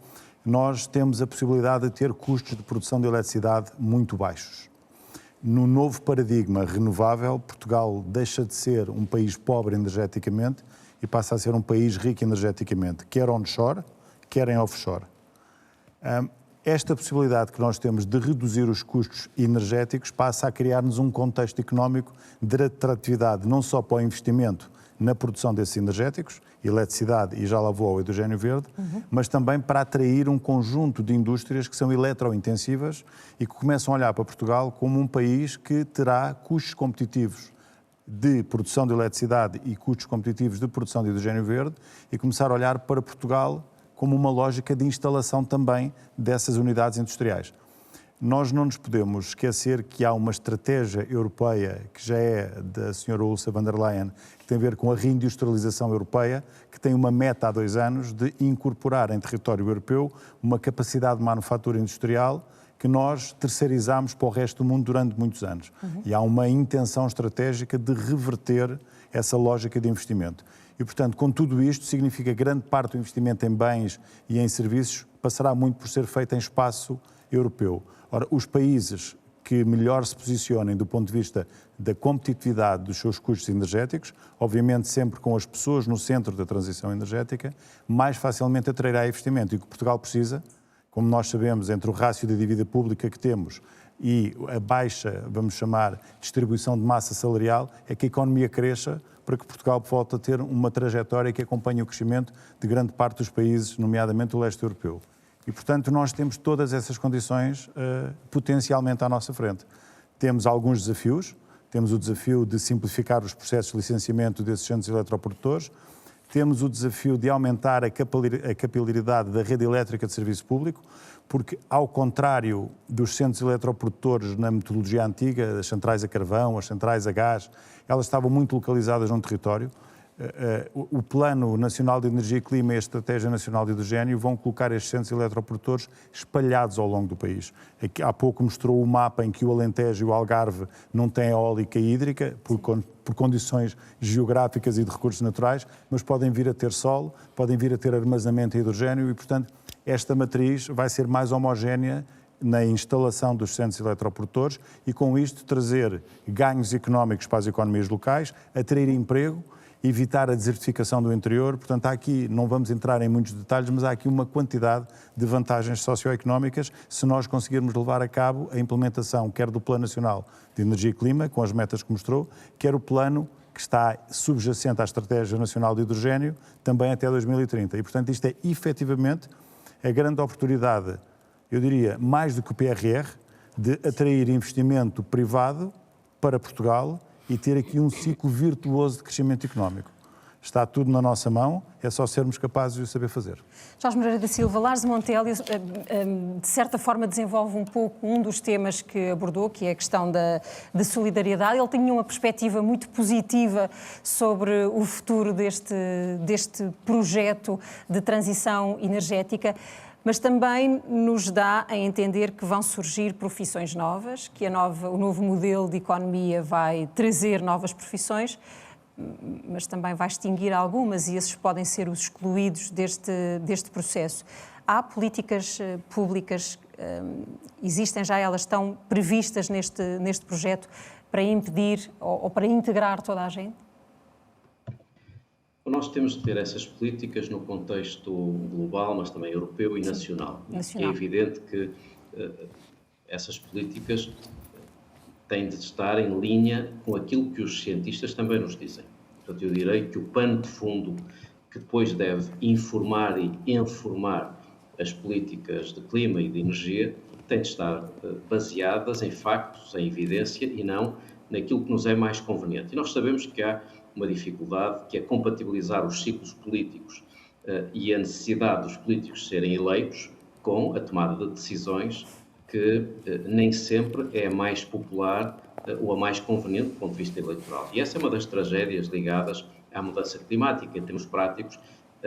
Nós temos a possibilidade de ter custos de produção de eletricidade muito baixos. No novo paradigma renovável, Portugal deixa de ser um país pobre energeticamente e passa a ser um país rico energeticamente, quer onshore, quer em offshore. Esta possibilidade que nós temos de reduzir os custos energéticos passa a criar-nos um contexto económico de atratividade, não só para o investimento na produção desses energéticos, eletricidade e já lá vou ao hidrogênio verde, mas também para atrair um conjunto de indústrias que são eletrointensivas e que começam a olhar para Portugal como um país que terá custos competitivos de produção de eletricidade e custos competitivos de produção de hidrogênio verde e começar a olhar para Portugal como uma lógica de instalação também dessas unidades industriais. Nós não nos podemos esquecer que há uma estratégia europeia, que já é da Sra. Ursula von der Leyen, que tem a ver com a reindustrialização europeia, que tem uma meta há 2 anos de incorporar em território europeu uma capacidade de manufatura industrial que nós terceirizamos para o resto do mundo durante muitos anos. E há uma intenção estratégica de reverter essa lógica de investimento. E, portanto, com tudo isto, significa que grande parte do investimento em bens e em serviços passará muito por ser feito em espaço europeu. Ora, os países que melhor se posicionem do ponto de vista da competitividade dos seus custos energéticos, obviamente sempre com as pessoas no centro da transição energética, mais facilmente atrairá investimento. E o que Portugal precisa, como nós sabemos, entre o rácio da dívida pública que temos e a baixa, vamos chamar, distribuição de massa salarial, é que a economia cresça para que Portugal volte a ter uma trajetória que acompanhe o crescimento de grande parte dos países, nomeadamente o leste europeu. E, portanto, nós temos todas essas condições potencialmente à nossa frente. Temos alguns desafios. Temos o desafio de simplificar os processos de licenciamento desses centros eletroprodutor. Temos o desafio de aumentar a capilaridade da rede elétrica de serviço público, porque, ao contrário dos centros eletroprodutores na metodologia antiga, as centrais a carvão, as centrais a gás, elas estavam muito localizadas num território. O Plano Nacional de Energia e Clima e a Estratégia Nacional de Hidrogênio vão colocar estes centros eletroprodutores espalhados ao longo do país. Aqui, há pouco mostrou o mapa em que o Alentejo e o Algarve não têm eólica e hídrica, por condições geográficas e de recursos naturais, mas podem vir a ter sol, podem vir a ter armazenamento de hidrogênio e, portanto, esta matriz vai ser mais homogénea na instalação dos centros eletroprodutores e, com isto, trazer ganhos económicos para as economias locais, atrair emprego, evitar a desertificação do interior. Portanto, há aqui, não vamos entrar em muitos detalhes, mas há aqui uma quantidade de vantagens socioeconómicas se nós conseguirmos levar a cabo a implementação quer do Plano Nacional de Energia e Clima, com as metas que mostrou, quer o plano que está subjacente à Estratégia Nacional de Hidrogênio, também até 2030. E, portanto, isto é efetivamente a grande oportunidade, eu diria, mais do que o PRR, de atrair investimento privado para Portugal e ter aqui um ciclo virtuoso de crescimento económico. Está tudo na nossa mão, é só sermos capazes de o saber fazer. Jorge Moreira da Silva, Lars Montelli, de certa forma, desenvolve um pouco um dos temas que abordou, que é a questão da solidariedade. Ele tinha uma perspectiva muito positiva sobre o futuro deste projeto de transição energética, mas também nos dá a entender que vão surgir profissões novas, que o novo modelo de economia vai trazer novas profissões, mas também vai extinguir algumas e esses podem ser os excluídos deste processo. Há políticas públicas, existem já, elas estão previstas neste projeto para impedir ou para integrar toda a gente? Nós temos de ter essas políticas no contexto global, mas também europeu e nacional. É evidente que essas políticas têm de estar em linha com aquilo que os cientistas também nos dizem. Portanto, eu direi que o pano de fundo que depois deve informar e informar as políticas de clima e de energia tem de estar baseadas em factos, em evidência e não naquilo que nos é mais conveniente. E nós sabemos que há uma dificuldade, que é compatibilizar os ciclos políticos e a necessidade dos políticos serem eleitos com a tomada de decisões que nem sempre é a mais popular ou a mais conveniente do ponto de vista eleitoral. E essa é uma das tragédias ligadas à mudança climática. Em termos práticos,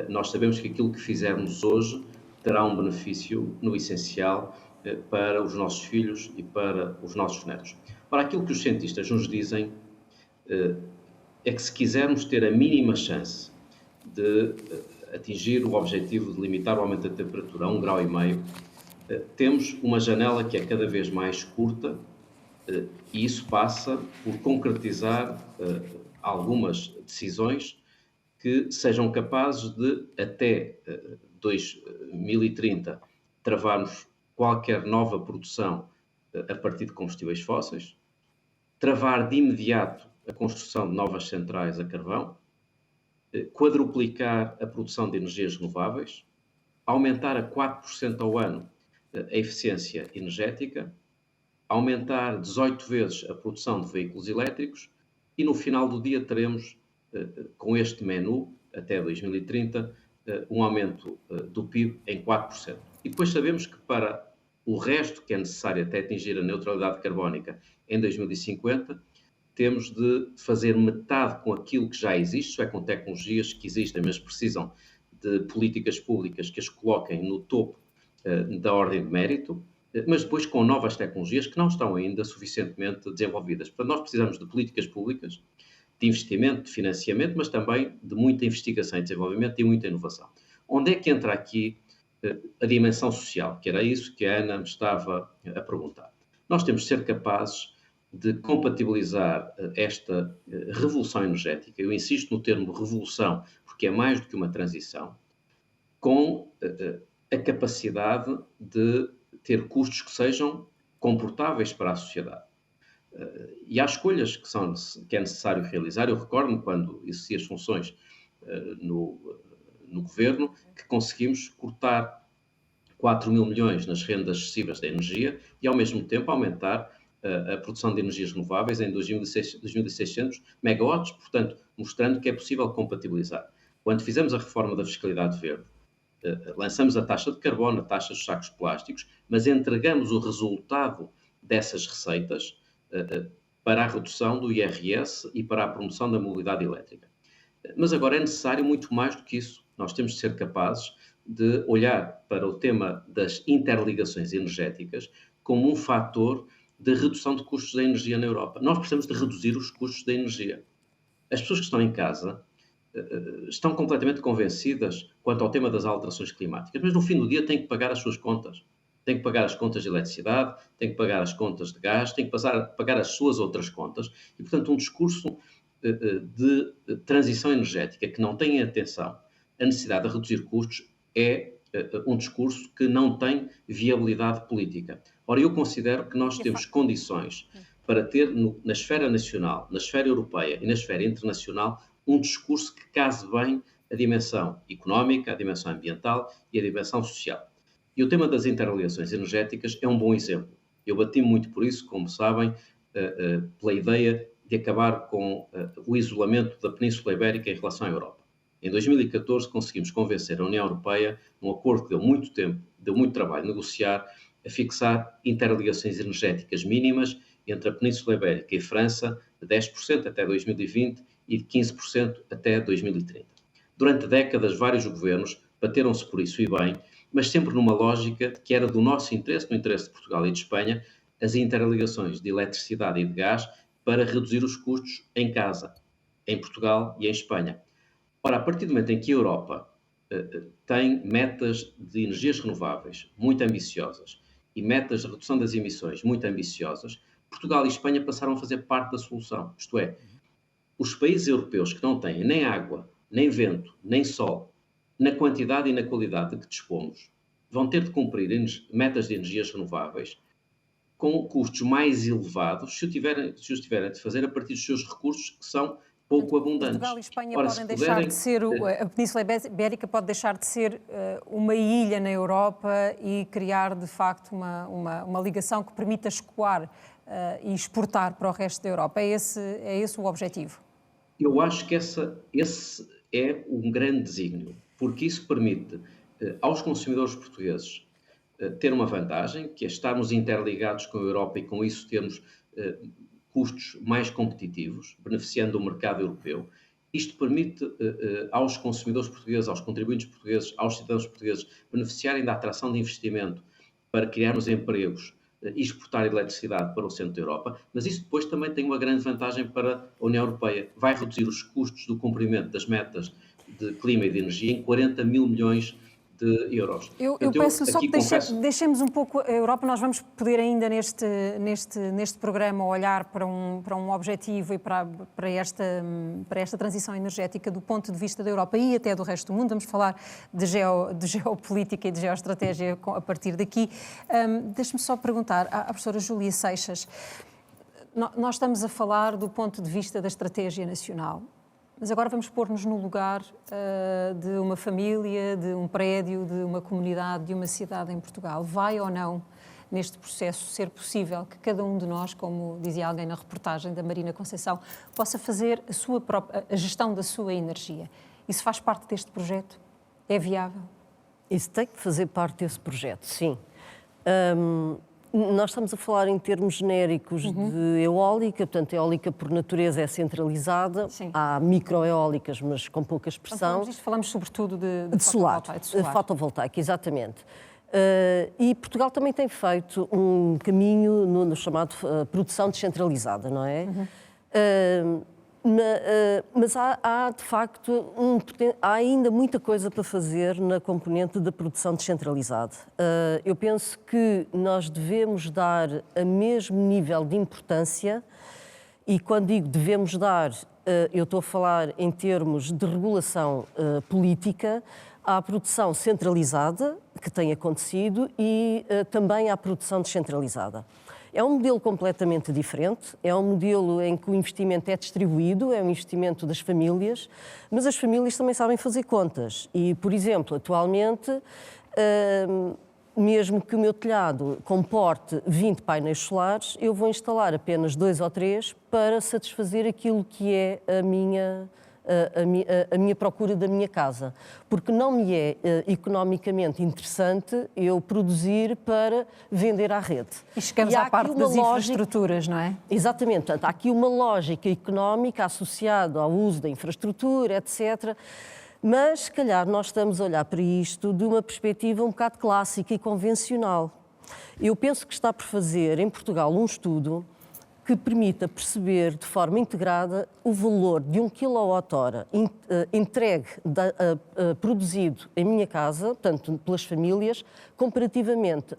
nós sabemos que aquilo que fizermos hoje terá um benefício, no essencial, para os nossos filhos e para os nossos netos. Ora, aquilo que os cientistas nos dizem é que se quisermos ter a mínima chance de atingir o objetivo de limitar o aumento da temperatura a 1,5 graus, temos uma janela que é cada vez mais curta e isso passa por concretizar algumas decisões que sejam capazes de, até 2030, travarmos qualquer nova produção a partir de combustíveis fósseis, travar de imediato a construção de novas centrais a carvão, quadruplicar a produção de energias renováveis, aumentar a 4% ao ano a eficiência energética, aumentar 18 vezes a produção de veículos elétricos e no final do dia teremos, com este menu, até 2030, um aumento do PIB em 4%. E depois sabemos que para o resto que é necessário até atingir a neutralidade carbónica em 2050, temos de fazer metade com aquilo que já existe, isto é, com tecnologias que existem, mas precisam de políticas públicas que as coloquem no topo da ordem de mérito, mas depois com novas tecnologias que não estão ainda suficientemente desenvolvidas. Portanto, nós precisamos de políticas públicas, de investimento, de financiamento, mas também de muita investigação e desenvolvimento e muita inovação. Onde é que entra aqui a dimensão social? Que era isso que a Ana me estava a perguntar. Nós temos de ser capazes de compatibilizar esta revolução energética, eu insisto no termo revolução, porque é mais do que uma transição, com a capacidade de ter custos que sejam comportáveis para a sociedade. E há escolhas que é necessário realizar. Eu recordo-me quando exerci as funções no governo, que conseguimos cortar 4 mil milhões nas rendas excessivas da energia e, ao mesmo tempo, aumentar a produção de energias renováveis em 2.600 megawatts, portanto, mostrando que é possível compatibilizar. Quando fizemos a reforma da fiscalidade verde, lançamos a taxa de carbono, a taxa dos sacos plásticos, mas entregamos o resultado dessas receitas para a redução do IRS e para a promoção da mobilidade elétrica. Mas agora é necessário muito mais do que isso. Nós temos de ser capazes de olhar para o tema das interligações energéticas como um fator de redução de custos da energia na Europa. Nós precisamos de reduzir os custos da energia. As pessoas que estão em casa estão completamente convencidas quanto ao tema das alterações climáticas, mas no fim do dia têm que pagar as suas contas. Têm que pagar as contas de eletricidade, têm que pagar as contas de gás, têm que pagar as suas outras contas. E, portanto, um discurso de transição energética que não tem em atenção a necessidade de reduzir custos é um discurso que não tem viabilidade política. Ora, eu considero que nós temos condições para ter na esfera nacional, na esfera europeia e na esfera internacional um discurso que case bem a dimensão económica, a dimensão ambiental e a dimensão social. E o tema das interligações energéticas é um bom exemplo. Eu bati muito por isso, como sabem, pela ideia de acabar com o isolamento da Península Ibérica em relação à Europa. Em 2014 conseguimos convencer a União Europeia, num acordo que deu muito tempo, deu muito trabalho negociar, a fixar interligações energéticas mínimas entre a Península Ibérica e França de 10% até 2020 e de 15% até 2030. Durante décadas, vários governos bateram-se por isso e bem, mas sempre numa lógica de que era do nosso interesse, no interesse de Portugal e de Espanha, as interligações de eletricidade e de gás para reduzir os custos em casa, em Portugal e em Espanha. Ora, a partir do momento em que a Europa tem metas de energias renováveis muito ambiciosas e metas de redução das emissões muito ambiciosas, Portugal e Espanha passaram a fazer parte da solução. Isto é, os países europeus que não têm nem água, nem vento, nem sol, na quantidade e na qualidade de que dispomos, vão ter de cumprir metas de energias renováveis com custos mais elevados se os tiverem de fazer a partir dos seus recursos que são pouco abundantes. Portugal e Espanha podem deixar de ser, a Península Ibérica pode deixar de ser uma ilha na Europa e criar, de facto, uma ligação que permita escoar e exportar para o resto da Europa. É esse o objetivo? Eu acho que esse é um grande desígnio, porque isso permite aos consumidores portugueses ter uma vantagem, que é estarmos interligados com a Europa e com isso termos custos mais competitivos, beneficiando o mercado europeu. Isto permite aos consumidores portugueses, aos contribuintes portugueses, aos cidadãos portugueses beneficiarem da atração de investimento para criarmos empregos e exportar eletricidade para o centro da Europa, mas isso depois também tem uma grande vantagem para a União Europeia. Vai reduzir os custos do cumprimento das metas de clima e de energia em 40 mil milhões de euros. Eu peço só que deixemos um pouco a Europa. Nós vamos poder ainda neste programa olhar para um objetivo e para esta transição energética do ponto de vista da Europa e até do resto do mundo. Vamos falar de geopolítica e de geoestratégia a partir daqui. Deixe-me só perguntar à professora Júlia Seixas. Nós estamos a falar do ponto de vista da estratégia nacional. Mas agora vamos pôr-nos no lugar de uma família, de um prédio, de uma comunidade, de uma cidade em Portugal. Vai ou não, neste processo, ser possível que cada um de nós, como dizia alguém na reportagem da Marina Conceição, possa fazer a gestão da sua energia? Isso faz parte deste projeto? É viável? Isso tem que fazer parte desse projeto, sim. Nós estamos a falar em termos genéricos de eólica, portanto, a eólica por natureza é centralizada. Sim. Há microeólicas, mas com pouca expressão. Falamos sobretudo de solar. Fotovoltaica, exatamente. E Portugal também tem feito um caminho no chamado produção descentralizada, não é? Mas há de facto, há ainda muita coisa para fazer na componente da produção descentralizada. Eu penso que nós devemos dar a mesmo nível de importância, e quando digo devemos dar, eu estou a falar em termos de regulação política, à produção centralizada, que tem acontecido, e também à produção descentralizada. É um modelo completamente diferente, é um modelo em que o investimento é distribuído, é um investimento das famílias, mas as famílias também sabem fazer contas. E, por exemplo, atualmente, mesmo que o meu telhado comporte 20 painéis solares, eu vou instalar apenas 2 ou 3 para satisfazer aquilo que é a minha procura da minha casa, porque não me é economicamente interessante eu produzir para vender à rede. E chegamos à parte das infraestruturas, não é? Exatamente. Portanto, há aqui uma lógica económica associada ao uso da infraestrutura, etc. Mas, se calhar, nós estamos a olhar para isto de uma perspectiva um bocado clássica e convencional. Eu penso que está por fazer, em Portugal, um estudo que permita perceber de forma integrada o valor de 1 kWh entregue, produzido em minha casa, portanto, pelas famílias, comparativamente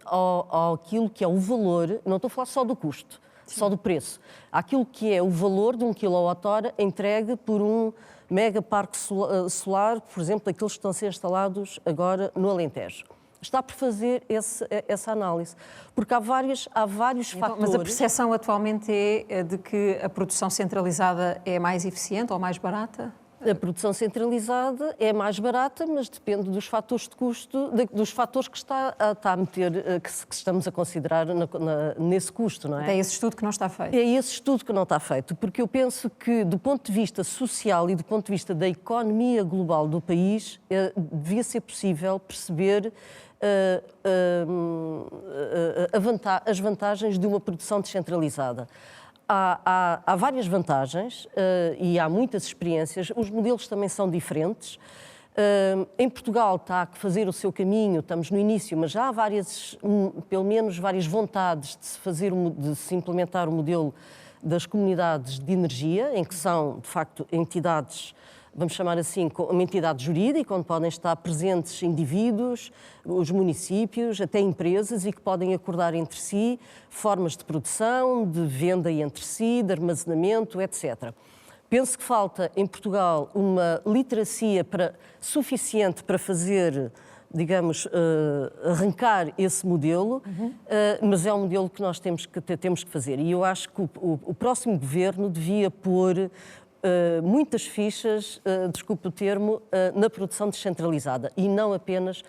àquilo que é o valor, não estou a falar só do custo, só do preço, àquilo que é o valor de 1 kWh entregue por um megaparque solar, por exemplo, aqueles que estão a ser instalados agora no Alentejo. Está por fazer essa análise, porque há vários fatores... Mas a percepção atualmente é de que a produção centralizada é mais eficiente ou mais barata? A produção centralizada é mais barata, mas depende dos fatores de custo, dos fatores que está a meter, que estamos a considerar nesse custo, não é? É esse estudo que não está feito. É esse estudo que não está feito, porque eu penso que, do ponto de vista social e do ponto de vista da economia global do país, devia ser possível perceber as vantagens de uma produção descentralizada. Há várias vantagens e há muitas experiências. Os modelos também são diferentes. Em Portugal está a fazer o seu caminho, estamos no início, mas já há pelo menos várias vontades de se implementar o modelo das comunidades de energia, em que são, de facto, entidades, vamos chamar assim, uma entidade jurídica, onde podem estar presentes indivíduos, os municípios, até empresas, e que podem acordar entre si formas de produção, de venda entre si, de armazenamento, etc. Penso que falta em Portugal uma literacia suficiente para fazer, digamos, arrancar esse modelo, mas é um modelo que nós temos que fazer. E eu acho que o próximo governo devia pôr muitas fichas, desculpe o termo, na produção descentralizada e não apenas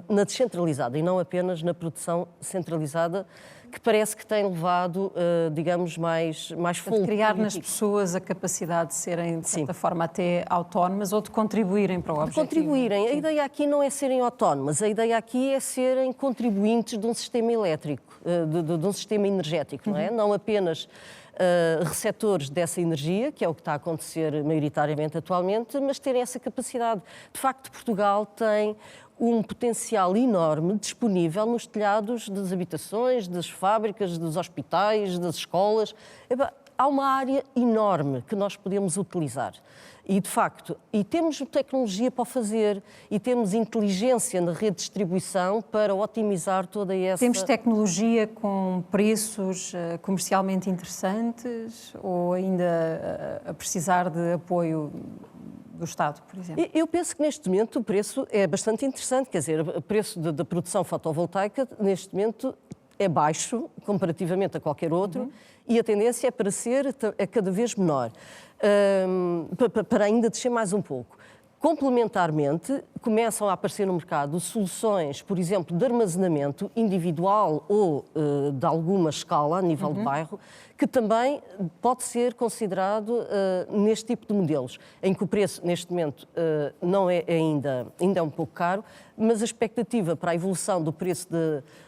na descentralizada e não apenas na produção centralizada, que parece que tem levado, digamos, mais fogo. Criar nas pessoas a capacidade de serem, de certa forma, até autónomas ou de contribuírem para o objetivo. Contribuírem. A ideia aqui não é serem autónomas, a ideia aqui é serem contribuintes de um sistema elétrico, de um sistema energético, não é? Não apenas receptores dessa energia, que é o que está a acontecer maioritariamente atualmente, mas terem essa capacidade. De facto, Portugal tem um potencial enorme disponível nos telhados das habitações, das fábricas, dos hospitais, das escolas. Há uma área enorme que nós podemos utilizar. E, de facto, temos tecnologia para o fazer e temos inteligência na rede de distribuição para otimizar toda essa... Temos tecnologia com preços comercialmente interessantes ou ainda a precisar de apoio do Estado, por exemplo? Eu penso que neste momento o preço é bastante interessante, quer dizer, o preço da produção fotovoltaica neste momento é baixo comparativamente a qualquer outro e a tendência é para ser cada vez menor, para ainda descer mais um pouco. Complementarmente, começam a aparecer no mercado soluções, por exemplo, de armazenamento individual ou de alguma escala a nível de bairro, que também pode ser considerado neste tipo de modelos, em que o preço, neste momento, não é ainda é um pouco caro, mas a expectativa para a evolução do preço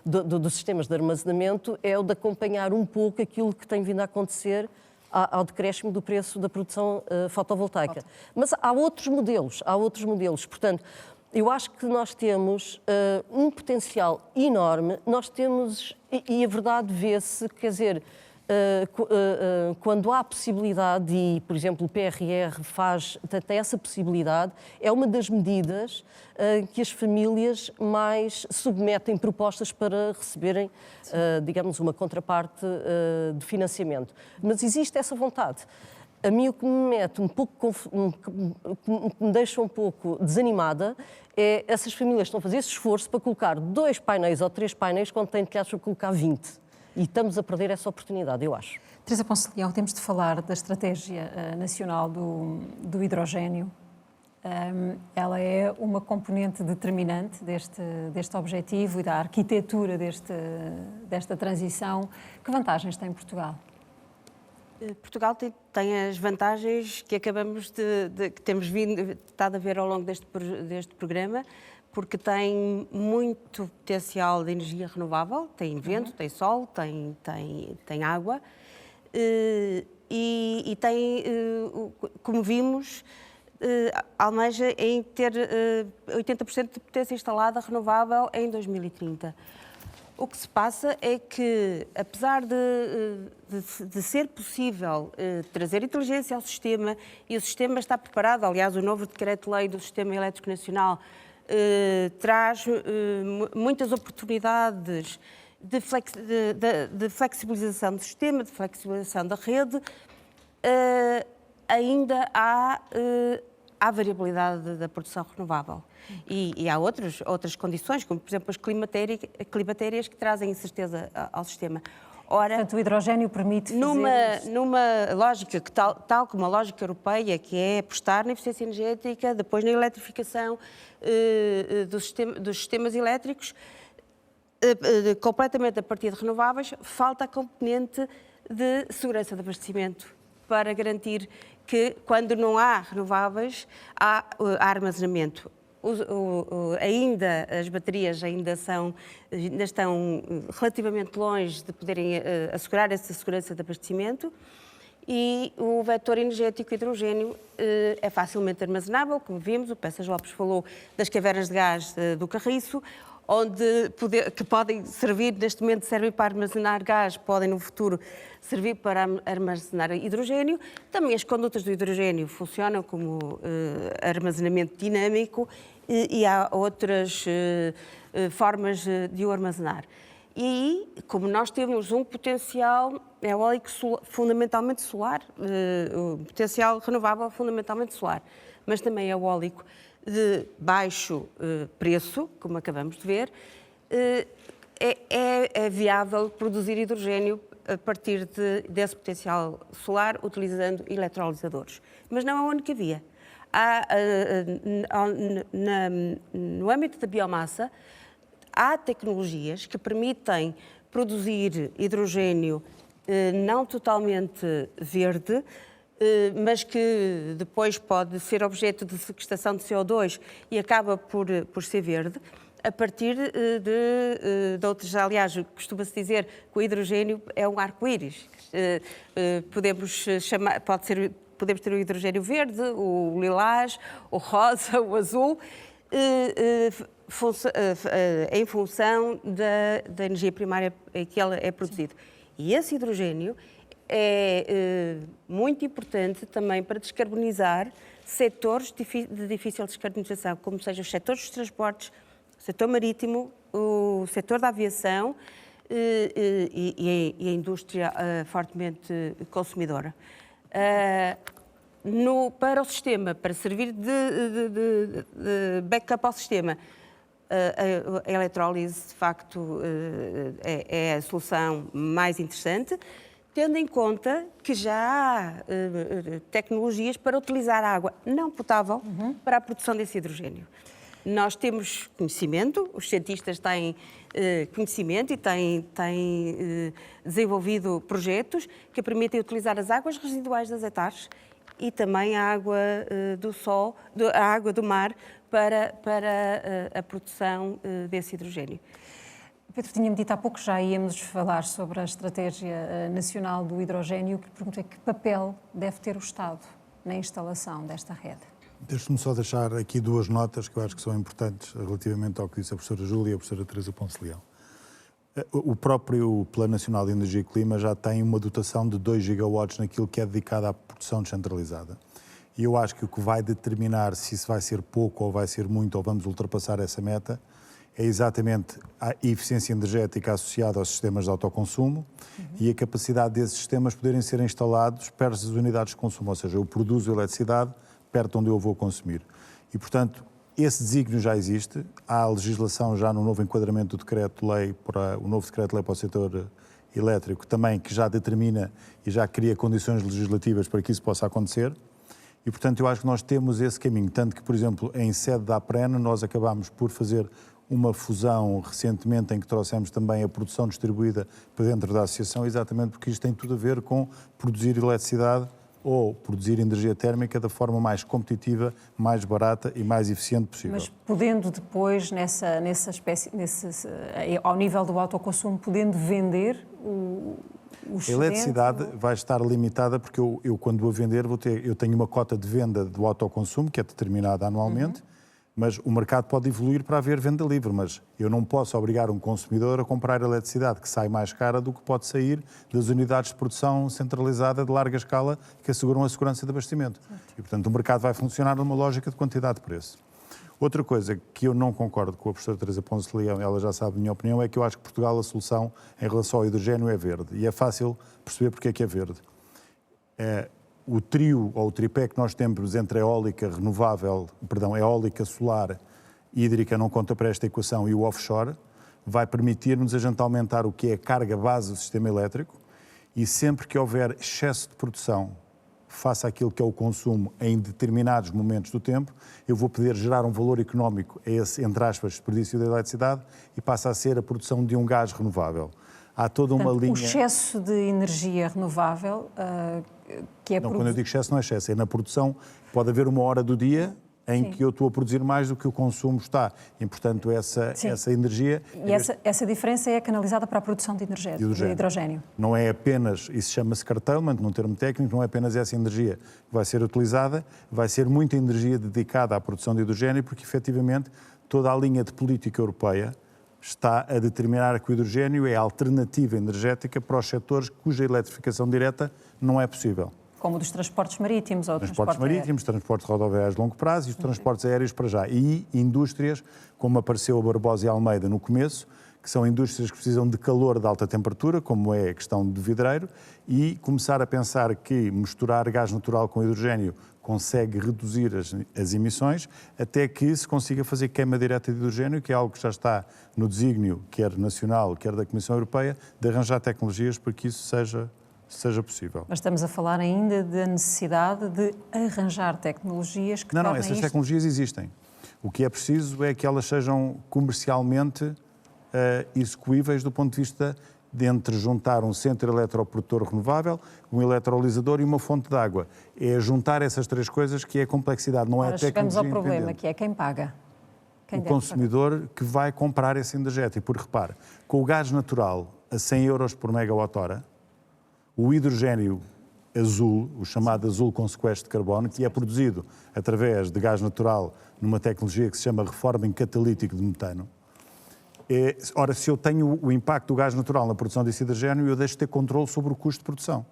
dos sistemas de armazenamento é o de acompanhar um pouco aquilo que tem vindo a acontecer ao decréscimo do preço da produção fotovoltaica. Mas há outros modelos. Portanto, eu acho que nós temos um potencial enorme, nós temos, e a verdade vê-se, quer dizer, quando há possibilidade, e, por exemplo, o PRR tem essa possibilidade, é uma das medidas que as famílias mais submetem propostas para receberem, digamos, uma contraparte de financiamento. Mas existe essa vontade. A mim o que me mete que me deixa um pouco desanimada é essas famílias que estão a fazer esse esforço para colocar 2 painéis ou 3 painéis quando têm telhados para colocar 20. E estamos a perder essa oportunidade, eu acho. Teresa Ponce de Leão, temos de falar da Estratégia Nacional do Hidrogénio. Ela é uma componente determinante deste objetivo e da arquitetura desta transição. Que vantagens tem Portugal? Portugal tem as vantagens que acabamos que temos estado a ver ao longo deste programa, porque tem muito potencial de energia renovável, tem vento, tem sol, tem água e tem, como vimos, almeja em ter 80% de potência instalada renovável em 2030. O que se passa é que, apesar de ser possível trazer inteligência ao sistema, e o sistema está preparado, aliás, o novo decreto-lei do Sistema Elétrico Nacional traz muitas oportunidades de flexibilização do sistema, de flexibilização da rede, ainda há variabilidade da produção renovável. E há outras condições, como por exemplo as climatérias, que trazem incerteza ao sistema. Ora, portanto, o hidrogênio permite fazer... Numa lógica, que tal como a lógica europeia, que é apostar na eficiência energética, depois na eletrificação dos sistemas elétricos, completamente a partir de renováveis, falta a componente de segurança de abastecimento para garantir que, quando não há renováveis, há armazenamento. Ainda as baterias ainda estão relativamente longe de poderem assegurar essa segurança de abastecimento, e o vetor energético hidrogênio é facilmente armazenável, como vimos. O Peças Lopes falou das cavernas de gás do Carriço, que podem servir, neste momento servem para armazenar gás, podem no futuro servir para armazenar hidrogênio. Também as condutas do hidrogênio funcionam como armazenamento dinâmico, e há outras formas de o armazenar. E aí, como nós temos um potencial eólico fundamentalmente solar, um potencial renovável fundamentalmente solar, mas também eólico de baixo preço, como acabamos de ver, é viável produzir hidrogênio a partir desse potencial solar utilizando eletrolisadores. Mas não é a única via. No âmbito da biomassa, há tecnologias que permitem produzir hidrogênio não totalmente verde, mas que depois pode ser objeto de sequestração de CO2 e acaba por ser verde, a partir de outros. Aliás, costuma-se dizer que o hidrogênio é um arco-íris. Podemos ter o hidrogênio verde, o lilás, o rosa, o azul, em função da energia primária em que ele é produzido. E esse hidrogênio é muito importante também para descarbonizar setores de difícil descarbonização, como sejam os setores dos transportes, o setor marítimo, o setor da aviação e a indústria fortemente consumidora. Para o sistema, para servir de backup ao sistema, a eletrólise, de facto, é a solução mais interessante, tendo em conta que já há tecnologias para utilizar a água não potável para a produção desse hidrogênio. Nós temos conhecimento, os cientistas têm conhecimento e têm desenvolvido projetos que permitem utilizar as águas residuais das hectares e também a água a água do mar para a produção desse hidrogênio. Pedro, tinha-me dito há pouco, já íamos falar sobre a Estratégia Nacional do Hidrogênio, que perguntei que papel deve ter o Estado na instalação desta rede. Deixe-me só deixar aqui duas notas que eu acho que são importantes relativamente ao que disse a professora Júlia e a professora Teresa Ponce Leão. O próprio Plano Nacional de Energia e Clima já tem uma dotação de 2 gigawatts naquilo que é dedicado à produção descentralizada. E eu acho que o que vai determinar se isso vai ser pouco ou vai ser muito ou vamos ultrapassar essa meta é exatamente a eficiência energética associada aos sistemas de autoconsumo e a capacidade desses sistemas poderem ser instalados perto das unidades de consumo, ou seja, eu produzo eletricidade perto onde eu vou consumir. E, portanto, esse desígnio já existe, há legislação já no novo enquadramento do decreto-lei, o novo decreto-lei para o setor elétrico também, que já determina e já cria condições legislativas para que isso possa acontecer. E, portanto, eu acho que nós temos esse caminho, tanto que, por exemplo, em sede da APREN, nós acabámos por fazer uma fusão recentemente em que trouxemos também a produção distribuída para dentro da associação, exatamente porque isto tem tudo a ver com produzir eletricidade ou produzir energia térmica da forma mais competitiva, mais barata e mais eficiente possível. Mas podendo depois, ao nível do autoconsumo, podendo vender o excedente? A eletricidade vai estar limitada porque eu quando vou vender, eu tenho uma cota de venda do autoconsumo que é determinada anualmente, mas o mercado pode evoluir para haver venda livre, mas eu não posso obrigar um consumidor a comprar eletricidade que sai mais cara do que pode sair das unidades de produção centralizada de larga escala que asseguram a segurança de abastecimento. E, portanto, o mercado vai funcionar numa lógica de quantidade de preço. Outra coisa que eu não concordo com a professora Teresa Ponce Leão, ela já sabe a minha opinião, é que eu acho que Portugal a solução em relação ao hidrogênio é verde. E é fácil perceber porque é que é verde. O trio ou o tripé que nós temos entre a eólica eólica, solar, hídrica não conta para esta equação, e o offshore. vai permitir-nos a gente aumentar o que é a carga base do sistema elétrico e sempre que houver excesso de produção face àquilo que é o consumo em determinados momentos do tempo, eu vou poder gerar um valor económico a esse, entre aspas, desperdício da eletricidade e passa a ser a produção de um gás renovável. Há toda uma linha... O excesso de energia renovável, que é... Não, quando eu digo excesso, não é excesso, é na produção. Pode haver uma hora do dia em que eu estou a produzir mais do que o consumo está. E, portanto, essa energia... E essa diferença é canalizada para a produção de hidrogênio. Não é apenas, isso chama-se curtailment, num termo técnico, não é apenas essa energia que vai ser utilizada, vai ser muita energia dedicada à produção de hidrogênio, porque, efetivamente, toda a linha de política europeia está a determinar que o hidrogênio é a alternativa energética para os setores cuja eletrificação direta não é possível. Como dos transportes marítimos ou transportes marítimos, transportes rodoviários de longo prazo e os transportes aéreos para já. E indústrias, como apareceu a Barbosa e Almeida no começo, que são indústrias que precisam de calor de alta temperatura, como é a questão de vidreiro, e começar a pensar que misturar gás natural com hidrogênio consegue reduzir as emissões, até que se consiga fazer queima direta de hidrogênio, que é algo que já está no desígnio, quer nacional, quer da Comissão Europeia, de arranjar tecnologias para que isso seja possível. Mas estamos a falar ainda da necessidade de arranjar tecnologias que Não, essas tecnologias existem. O que é preciso é que elas sejam comercialmente execuíveis do ponto de vista de entre juntar um centro eletroprodutor renovável, um eletrolisador e uma fonte de água. É juntar essas três coisas que é a complexidade, não é a tecnologia chegamos ao problema, que é quem paga. O consumidor que vai comprar esse energético. Porque, repare, com o gás natural a 100 euros por megawatt-hora, o hidrogênio azul, o chamado azul com sequestro de carbono, que é produzido através de gás natural numa tecnologia que se chama reforming catalítico de metano. Ora, se eu tenho o impacto do gás natural na produção desse hidrogênio, eu deixo de ter controle sobre o custo de produção.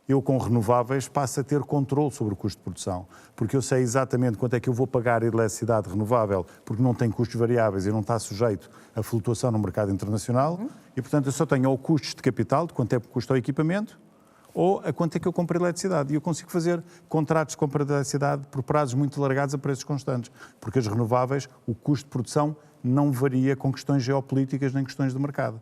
Eu, com renováveis, passo a ter controle sobre o custo de produção, porque eu sei exatamente quanto é que eu vou pagar a eletricidade renovável, porque não tem custos variáveis e não está sujeito à flutuação no mercado internacional, e, portanto, eu só tenho ou custos de capital, de quanto é que custa o equipamento, ou a quanto é que eu compro eletricidade. E eu consigo fazer contratos de compra de eletricidade por prazos muito alargados a preços constantes, porque as renováveis, o custo de produção não varia com questões geopolíticas nem questões de mercado.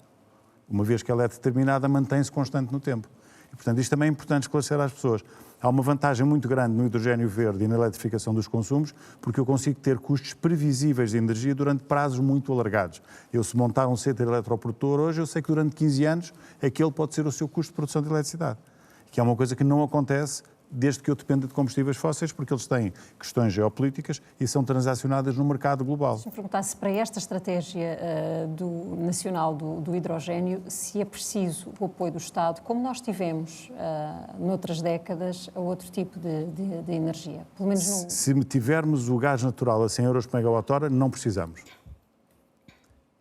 Uma vez que ela é determinada, mantém-se constante no tempo. E, portanto, isto também é importante esclarecer às pessoas. Há uma vantagem muito grande no hidrogênio verde e na eletrificação dos consumos, porque eu consigo ter custos previsíveis de energia durante prazos muito alargados. Eu, se montar um centro eletroprodutor hoje, eu sei que durante 15 anos aquele pode ser o seu custo de produção de eletricidade, que é uma coisa que não acontece desde que eu dependa de combustíveis fósseis, porque eles têm questões geopolíticas e são transacionadas no mercado global. Se eu perguntasse para esta estratégia nacional do hidrogênio, se é preciso o apoio do Estado, como nós tivemos noutras décadas, a outro tipo de energia? Pelo menos no... Se tivermos o gás natural a 100 euros por megawatt-hora, não precisamos.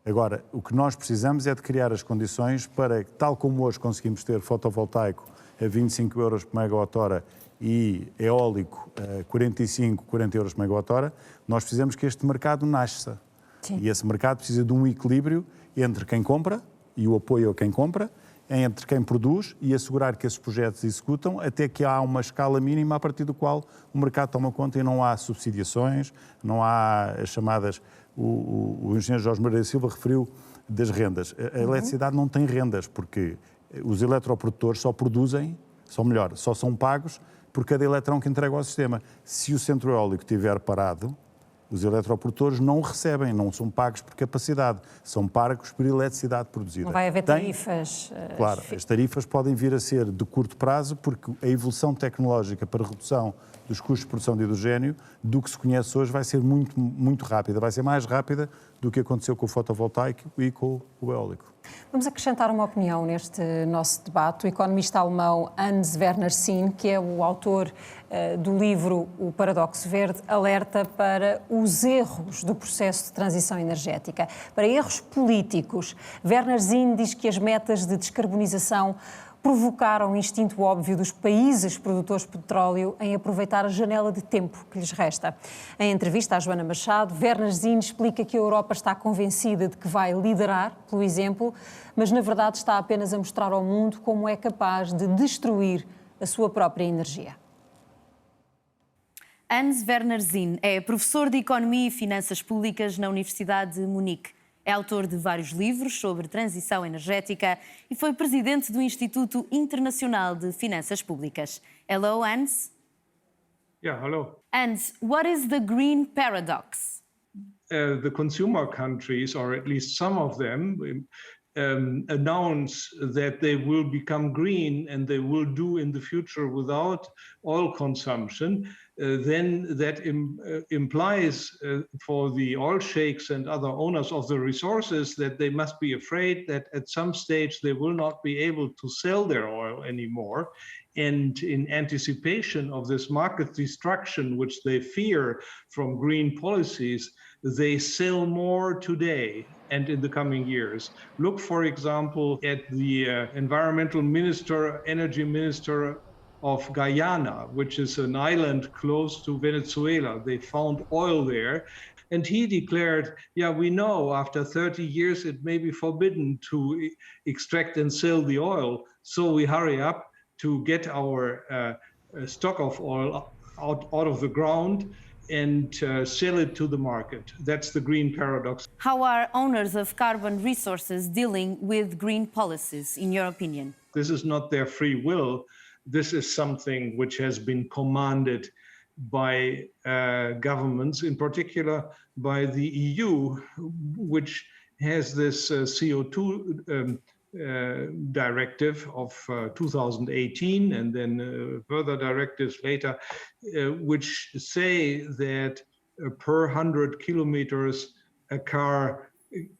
Agora, o que nós precisamos é de criar as condições para, tal como hoje conseguimos ter fotovoltaico a 25 euros por megawatt-hora e eólico a 45, 40 euros por megawatt-hora, nós precisamos que este mercado nasça. Sim. E esse mercado precisa de um equilíbrio entre quem compra e o apoio a quem compra, entre quem produz e assegurar que esses projetos executam até que há uma escala mínima a partir do qual o mercado toma conta e não há subsidiações, não há as chamadas... O engenheiro Jorge Moreira Silva referiu das rendas. A eletricidade não tem rendas, porque os eletroprodutores só produzem, só são pagos por cada eletrão que entregam ao sistema. Se o centro eólico estiver parado, os eletroprodutores não recebem, não são pagos por capacidade, são pagos por eletricidade produzida. Não vai haver tarifas? Claro, as tarifas podem vir a ser de curto prazo, porque a evolução tecnológica para a redução dos custos de produção de hidrogênio, do que se conhece hoje, vai ser muito, muito rápida. Vai ser mais rápida do que aconteceu com o fotovoltaico e com o eólico. Vamos acrescentar uma opinião neste nosso debate. O economista alemão Hans Werner Sinn, que é o autor do livro O Paradoxo Verde, alerta para os erros do processo de transição energética, para erros políticos. Werner Sinn diz que as metas de descarbonização provocaram o instinto óbvio dos países produtores de petróleo em aproveitar a janela de tempo que lhes resta. Em entrevista à Joana Machado, Werner Sinn explica que a Europa está convencida de que vai liderar, pelo exemplo, mas na verdade está apenas a mostrar ao mundo como é capaz de destruir a sua própria energia. Hans Werner Sinn é professor de Economia e Finanças Públicas na Universidade de Munique. É autor de vários livros sobre transição energética e foi presidente do Instituto Internacional de Finanças Públicas. Hello, Hans. Yeah, hello. Hans, what is the green paradox? The consumer countries, or at least some of them, announce that they will become green and they will do in the future without oil consumption, then that implies for the oil sheikhs and other owners of the resources that they must be afraid that at some stage they will not be able to sell their oil anymore. And in anticipation of this market destruction, which they fear from green policies, they sell more today and in the coming years. Look, for example, at the environmental minister, energy minister of Guyana, which is an island close to Venezuela. They found oil there. And he declared, yeah, we know after 30 years it may be forbidden to extract and sell the oil. So we hurry up to get our stock of oil out of the ground and sell it to the market. That's the green paradox. How are owners of carbon resources dealing with green policies, in your opinion? This is not their free will. This is something which has been commanded by governments, in particular by the EU, which has this CO2 directive of 2018 and then further directives later, which say that per 100 kilometers a car,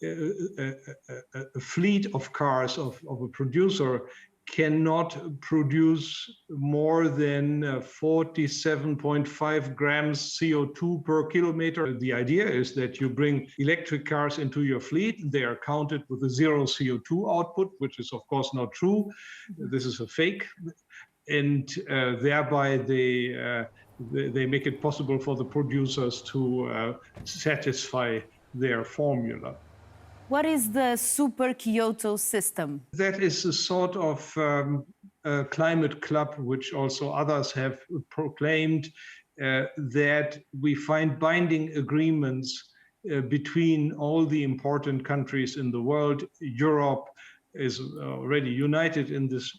a fleet of cars of a producer cannot produce more than 47.5 grams CO2 per kilometer. The idea is that you bring electric cars into your fleet. They are counted with a zero CO2 output, which is of course not true. This is a fake. And thereby they make it possible for the producers to satisfy their formula. What is the Super Kyoto system? That is a sort of climate club, which also others have proclaimed, that we find binding agreements between all the important countries in the world. Europe is already united in this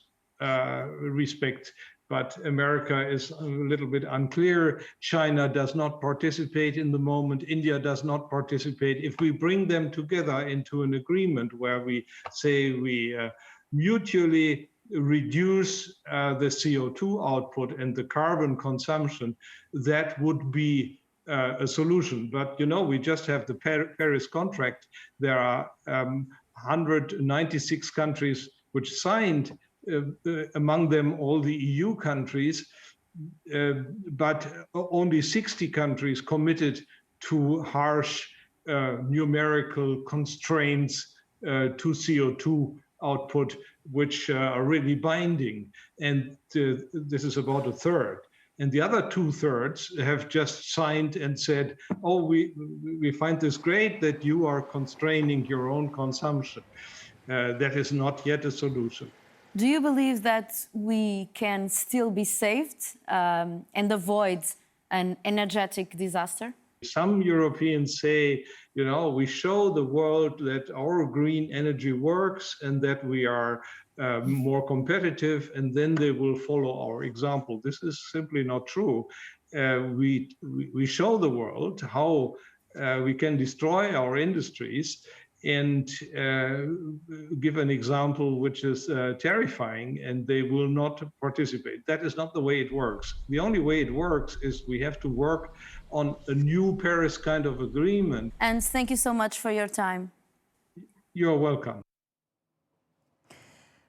respect, but America is a little bit unclear. China does not participate in the moment. India does not participate. If we bring them together into an agreement where we say we mutually reduce the CO2 output and the carbon consumption, that would be a solution. But, you know, we just have the Paris contract. There are 196 countries which signed, among them all the EU countries, but only 60 countries committed to harsh numerical constraints to CO2 output, which are really binding. And this is about a third. And the other 2/3 have just signed and said, oh, we find this great that you are constraining your own consumption. That is not yet a solution. Do you believe that we can still be saved and avoid an energetic disaster? Some Europeans say, you know, we show the world that our green energy works and that we are more competitive, and then they will follow our example. This is simply not true. We show the world how we can destroy our industries and give an example which is terrifying, and they will not participate. That is not the way it works. The only way it works is we have to work on a new Paris kind of agreement. And thank you so much for your time. You're welcome.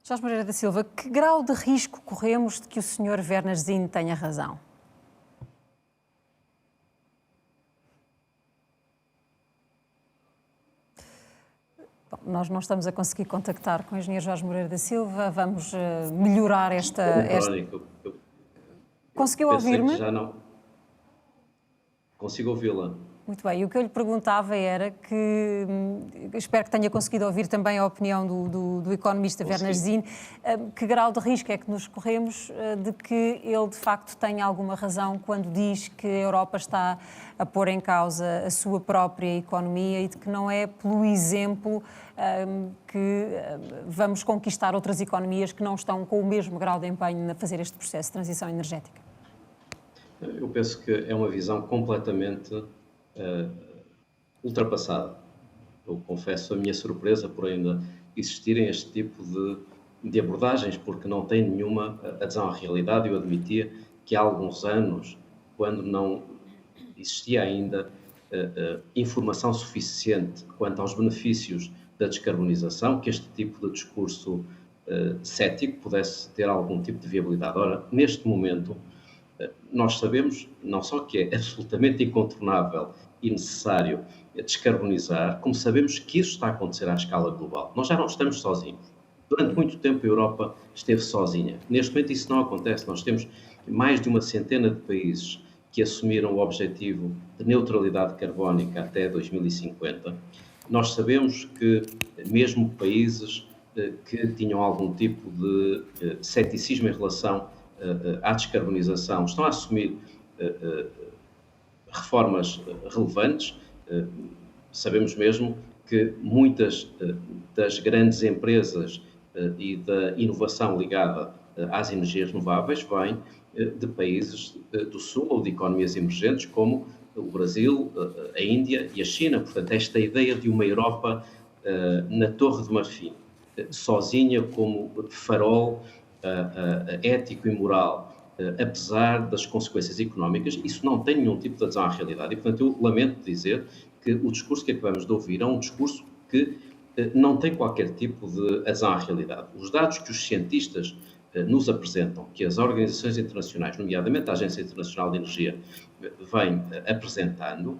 Jorge Moreira da Silva, que grau de risco corremos de que o Sr. Werner Zinn tenha razão? Bom, nós não estamos a conseguir contactar com o engenheiro Jorge Moreira da Silva. Vamos melhorar esta... Conseguiu ouvir-me? Já não. Consigo ouvi-la. Muito bem, e o que eu lhe perguntava era que, espero que tenha conseguido ouvir também a opinião do economista Werner Zinn, que grau de risco é que nos corremos de que ele de facto tenha alguma razão quando diz que a Europa está a pôr em causa a sua própria economia e de que não é pelo exemplo que vamos conquistar outras economias que não estão com o mesmo grau de empenho a fazer este processo de transição energética? Eu penso que é uma visão completamente ultrapassada. Eu confesso a minha surpresa por ainda existirem este tipo de abordagens, porque não tem nenhuma adesão à realidade. Eu admitia que há alguns anos, quando não existia ainda informação suficiente quanto aos benefícios da descarbonização, que este tipo de discurso cético pudesse ter algum tipo de viabilidade. Ora, neste momento, nós sabemos não só que é absolutamente incontornável e necessário descarbonizar, como sabemos que isso está a acontecer à escala global. Nós já não estamos sozinhos. Durante muito tempo a Europa esteve sozinha. Neste momento isso não acontece. Nós temos mais de uma centena de países que assumiram o objetivo de neutralidade carbónica até 2050. Nós sabemos que mesmo países que tinham algum tipo de ceticismo em relação à descarbonização estão a assumir reformas relevantes. Sabemos mesmo que muitas das grandes empresas e da inovação ligada às energias renováveis vêm de países do Sul ou de economias emergentes como o Brasil, a Índia e a China. Portanto, esta ideia de uma Europa na Torre de Marfim, sozinha como farol ético e moral, apesar das consequências económicas, isso não tem nenhum tipo de adesão à realidade. E, portanto, eu lamento dizer que o discurso que acabamos de ouvir é um discurso que não tem qualquer tipo de adesão à realidade. Os dados que os cientistas nos apresentam, que as organizações internacionais, nomeadamente a Agência Internacional de Energia, vêm apresentando,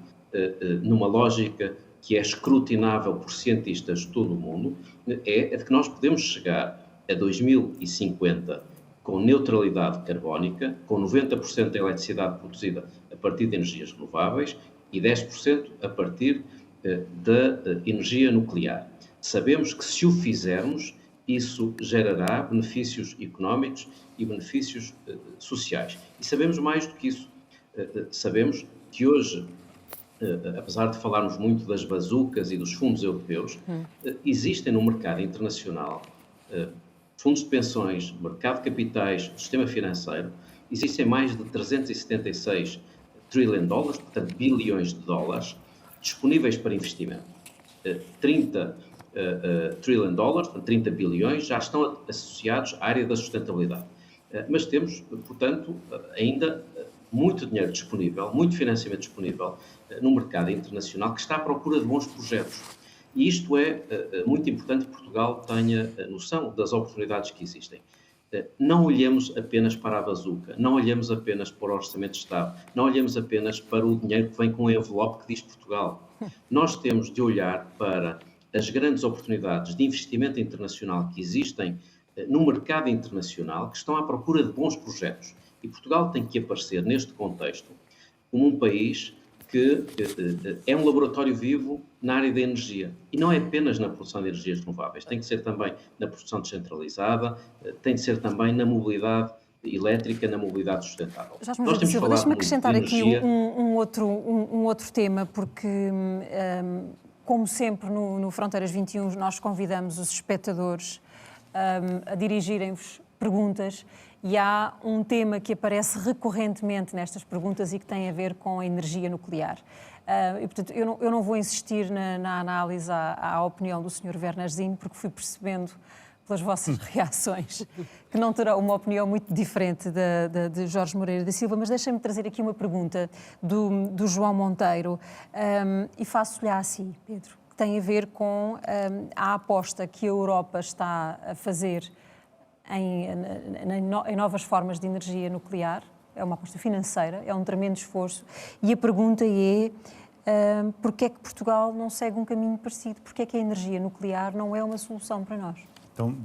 numa lógica que é escrutinável por cientistas de todo o mundo, é de que nós podemos chegar a 2050 com neutralidade carbónica, com 90% da eletricidade produzida a partir de energias renováveis e 10% a partir da energia nuclear. Sabemos que se o fizermos, isso gerará benefícios económicos e benefícios sociais. E sabemos mais do que isso. Sabemos que hoje, apesar de falarmos muito das bazucas e dos fundos europeus, existem no mercado internacional fundos de pensões, mercado de capitais, sistema financeiro, existem mais de 376 trilhões de dólares, portanto bilhões de dólares, disponíveis para investimento. 30 trilhões de dólares, portanto 30 bilhões, já estão associados à área da sustentabilidade. Mas temos, portanto, ainda muito dinheiro disponível, muito financiamento disponível no mercado internacional que está à procura de bons projetos. E isto é muito importante que Portugal tenha noção das oportunidades que existem. Não olhemos apenas para a bazuca, não olhemos apenas para o Orçamento de Estado, não olhemos apenas para o dinheiro que vem com o envelope que diz Portugal. Nós temos de olhar para as grandes oportunidades de investimento internacional que existem no mercado internacional, que estão à procura de bons projetos. E Portugal tem que aparecer neste contexto como um país que é um laboratório vivo na área da energia. E não é apenas na produção de energias renováveis, tem que ser também na produção descentralizada, tem de ser também na mobilidade elétrica, na mobilidade sustentável. Jorge Moreira da Silva, deixa-me acrescentar aqui um outro tema, porque, como sempre no Fronteiras 21, nós convidamos os espectadores a dirigirem-vos perguntas. E há um tema que aparece recorrentemente nestas perguntas e que tem a ver com a energia nuclear. E, portanto, eu não vou insistir na análise à opinião do Sr. Werner Zinn, porque fui percebendo pelas vossas reações que não terão uma opinião muito diferente de Jorge Moreira da Silva, mas deixem-me trazer aqui uma pergunta do João Monteiro e faço-lhe a si, Pedro, que tem a ver com a aposta que a Europa está a fazer em novas formas de energia nuclear. É uma aposta financeira, é um tremendo esforço. E a pergunta é, porquê é que Portugal não segue um caminho parecido? Porquê é que a energia nuclear não é uma solução para nós? Então,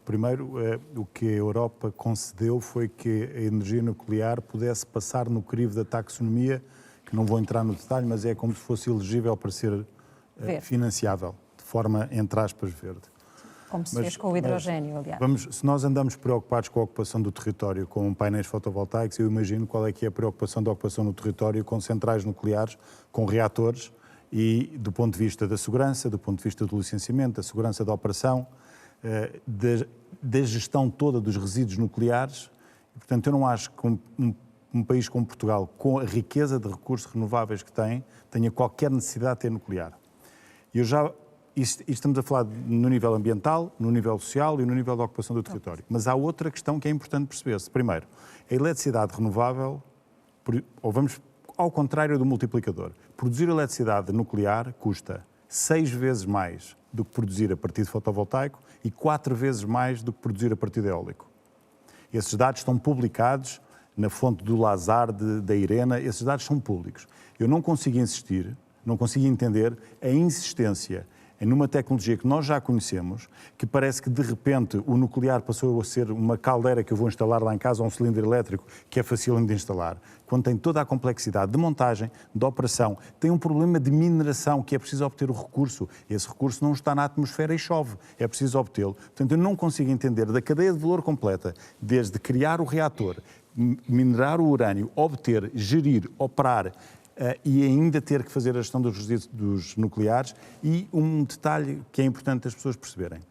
primeiro, o que a Europa concedeu foi que a energia nuclear pudesse passar no crivo da taxonomia que não vou entrar no detalhe, mas é como se fosse elegível para ser financiável, de forma, entre aspas, verde. Como se fez com o hidrogênio, aliás. Se nós andamos preocupados com a ocupação do território com painéis fotovoltaicos, eu imagino qual é que é a preocupação da ocupação no território com centrais nucleares, com reatores e do ponto de vista da segurança, do ponto de vista do licenciamento, da segurança da operação, da gestão toda dos resíduos nucleares. E, portanto, eu não acho que um país como Portugal, com a riqueza de recursos renováveis que tem, tenha qualquer necessidade de ter nuclear. Isto estamos a falar no nível ambiental, no nível social e no nível da ocupação do território. Mas há outra questão que é importante perceber-se. Primeiro, a eletricidade renovável, ou vamos ao contrário do multiplicador, produzir eletricidade nuclear custa 6 vezes mais do que produzir a partir de fotovoltaico e 4 vezes mais do que produzir a partir de eólico. Esses dados estão publicados na fonte do Lazar, da Irena, esses dados são públicos. Eu não consigo entender a insistência numa tecnologia que nós já conhecemos, que parece que de repente o nuclear passou a ser uma caldeira que eu vou instalar lá em casa, ou um cilindro elétrico que é fácil de instalar, quando tem toda a complexidade de montagem, de operação, tem um problema de mineração, que é preciso obter o recurso. Esse recurso não está na atmosfera e chove, é preciso obtê-lo. Portanto, eu não consigo entender da cadeia de valor completa, desde criar o reator, minerar o urânio, obter, gerir, operar, e ainda ter que fazer a gestão dos resíduos nucleares. E um detalhe que é importante as pessoas perceberem.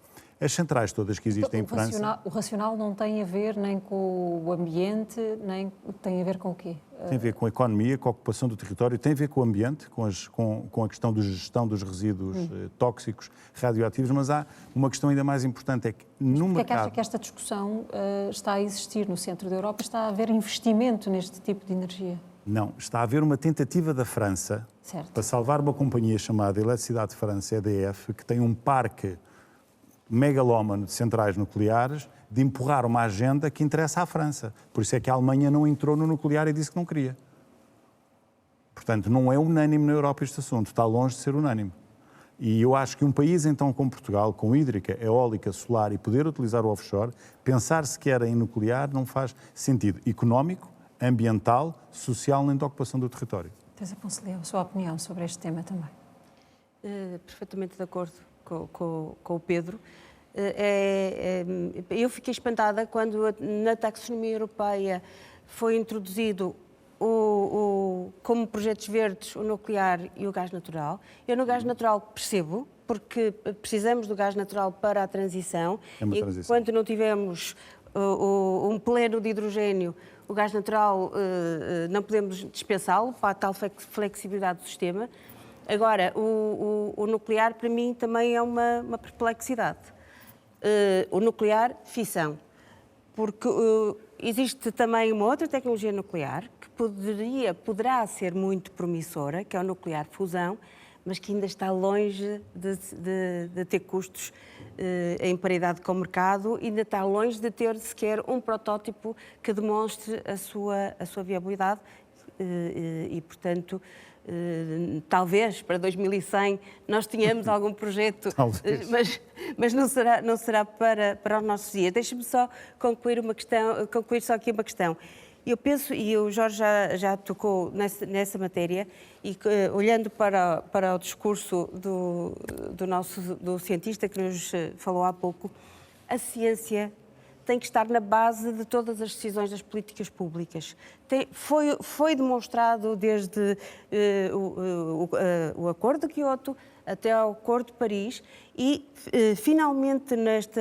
As centrais todas que existem em França... O racional não tem a ver nem com o ambiente, nem tem a ver com o quê? Tem a ver com a economia, com a ocupação do território, tem a ver com o ambiente, com a questão da gestão dos resíduos tóxicos, radioativos, mas há uma questão ainda mais importante, é que no mercado... Porquê é que acha que esta discussão está a existir no centro da Europa? Está a haver investimento neste tipo de energia? Não, está a haver uma tentativa da França para salvar uma companhia chamada Eletricidade de França, EDF, que tem um parque megalómano de centrais nucleares, de empurrar uma agenda que interessa à França. Por isso é que a Alemanha não entrou no nuclear e disse que não queria. Portanto, não é unânime na Europa este assunto, está longe de ser unânime. E eu acho que um país então como Portugal, com hídrica, eólica, solar e poder utilizar o offshore, pensar sequer em nuclear não faz sentido económico, ambiental, social nem de ocupação do território. Teresa Poncelet, a sua opinião sobre este tema também? Perfeitamente de acordo com o Pedro. Eu fiquei espantada quando na taxonomia europeia foi introduzido como projetos verdes o nuclear e o gás natural. Eu no gás natural percebo, porque precisamos do gás natural para a transição. É uma transição. Enquanto não tivemos um pleno de hidrogênio, o gás natural não podemos dispensá-lo para a tal flexibilidade do sistema. Agora, o nuclear para mim também é uma perplexidade. O nuclear, fissão. Porque existe também uma outra tecnologia nuclear que poderá ser muito promissora, que é o nuclear fusão, mas que ainda está longe de ter custos em paridade com o mercado, ainda está longe de ter sequer um protótipo que demonstre a sua viabilidade e, portanto, talvez para 2100 nós tenhamos algum projeto, mas não será para os nossos dias. Deixe-me só concluir só aqui uma questão. Eu penso, e o Jorge já tocou nessa matéria, e olhando para o discurso do cientista que nos falou há pouco, a ciência tem que estar na base de todas as decisões das políticas públicas. Foi demonstrado desde o Acordo de Quioto até ao Acordo de Paris e, finalmente,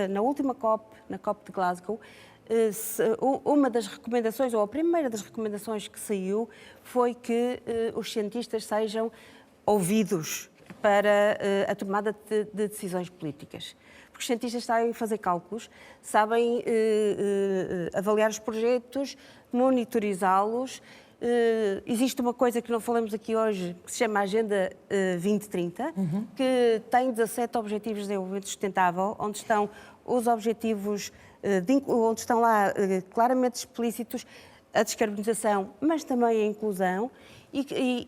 na última COP, na COP de Glasgow, uma das recomendações, ou a primeira das recomendações que saiu, foi que os cientistas sejam ouvidos para a tomada de decisões políticas. Porque os cientistas sabem fazer cálculos, sabem avaliar os projetos, monitorizá-los. Existe uma coisa que não falamos aqui hoje, que se chama Agenda 2030, que tem 17 Objetivos de Desenvolvimento Sustentável, onde estão os objetivos, onde estão lá claramente explícitos a descarbonização, mas também a inclusão, e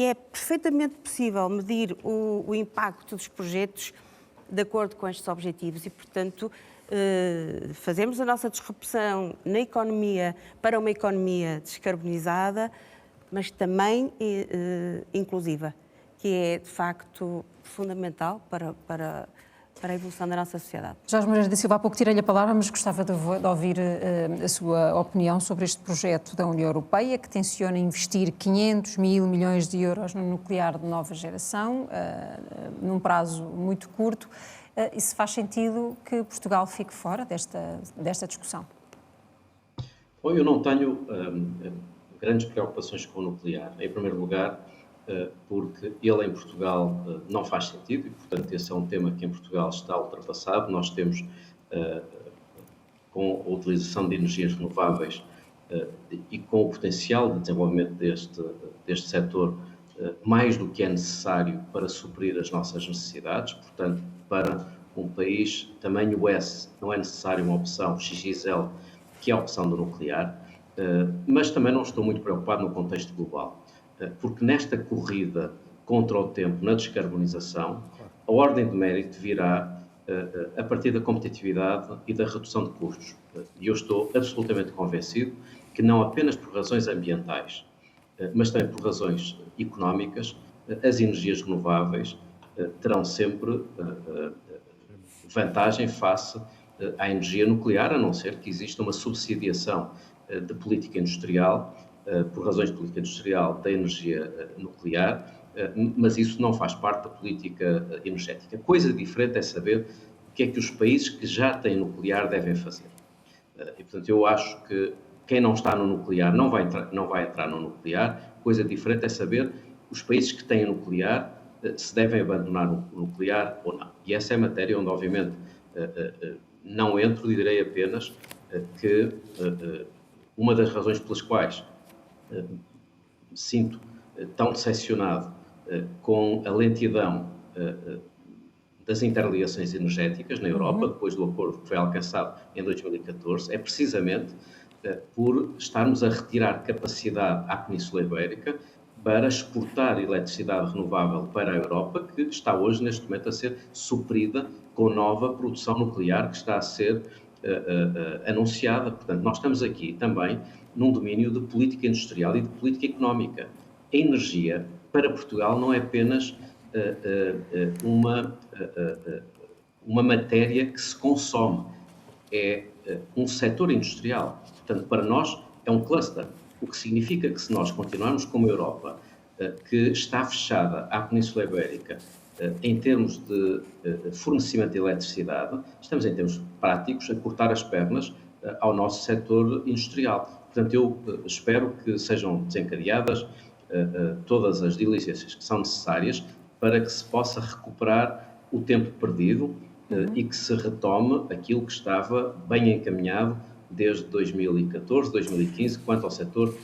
é perfeitamente possível medir o impacto dos projetos de acordo com estes objetivos e, portanto, fazemos a nossa disrupção na economia para uma economia descarbonizada mas também inclusiva, que é, de facto, fundamental para a evolução da nossa sociedade. Jorge Moreira da Silva, há pouco tirei-lhe a palavra, mas gostava de ouvir a sua opinião sobre este projeto da União Europeia, que tenciona investir 500 mil milhões de euros no nuclear de nova geração, num prazo muito curto. E se faz sentido que Portugal fique fora desta discussão? Bom, eu não tenho grandes preocupações com o nuclear. Em primeiro lugar, porque ele em Portugal não faz sentido e, portanto, esse é um tema que em Portugal está ultrapassado. Nós temos, com a utilização de energias renováveis e com o potencial de desenvolvimento deste setor, mais do que é necessário para suprir as nossas necessidades. Portanto, para um país tamanho S, não é necessário uma opção XXL, que é a opção do nuclear, mas também não estou muito preocupado no contexto global. Porque nesta corrida contra o tempo na descarbonização, a ordem de mérito virá a partir da competitividade e da redução de custos. E eu estou absolutamente convencido que não apenas por razões ambientais, mas também por razões económicas, as energias renováveis terão sempre vantagem face à energia nuclear, a não ser que exista uma subsidiação de política industrial, por razões de política industrial, da energia nuclear, mas isso não faz parte da política energética. Coisa diferente é saber o que é que os países que já têm nuclear devem fazer. E, portanto, eu acho que quem não está no nuclear não vai entrar no nuclear. Coisa diferente é saber os países que têm nuclear se devem abandonar o nuclear ou não. E essa é a matéria onde, obviamente, não entro e direi apenas que uma das razões pelas quais sinto tão decepcionado com a lentidão das interligações energéticas na Europa, depois do acordo que foi alcançado em 2014, é precisamente por estarmos a retirar capacidade à Península Ibérica para exportar eletricidade renovável para a Europa, que está hoje, neste momento, a ser suprida com nova produção nuclear que está a ser anunciada. Portanto, nós estamos aqui também num domínio de política industrial e de política económica. A energia, para Portugal, não é apenas uma matéria que se consome, é um setor industrial. Portanto, para nós é um cluster, o que significa que se nós continuarmos como a Europa, que está fechada à Península Ibérica em termos de fornecimento de eletricidade, estamos em termos práticos a cortar as pernas ao nosso setor industrial. Portanto, eu espero que sejam desencadeadas todas as diligências que são necessárias para que se possa recuperar o tempo perdido e que se retome aquilo que estava bem encaminhado desde 2014, 2015, quanto ao setor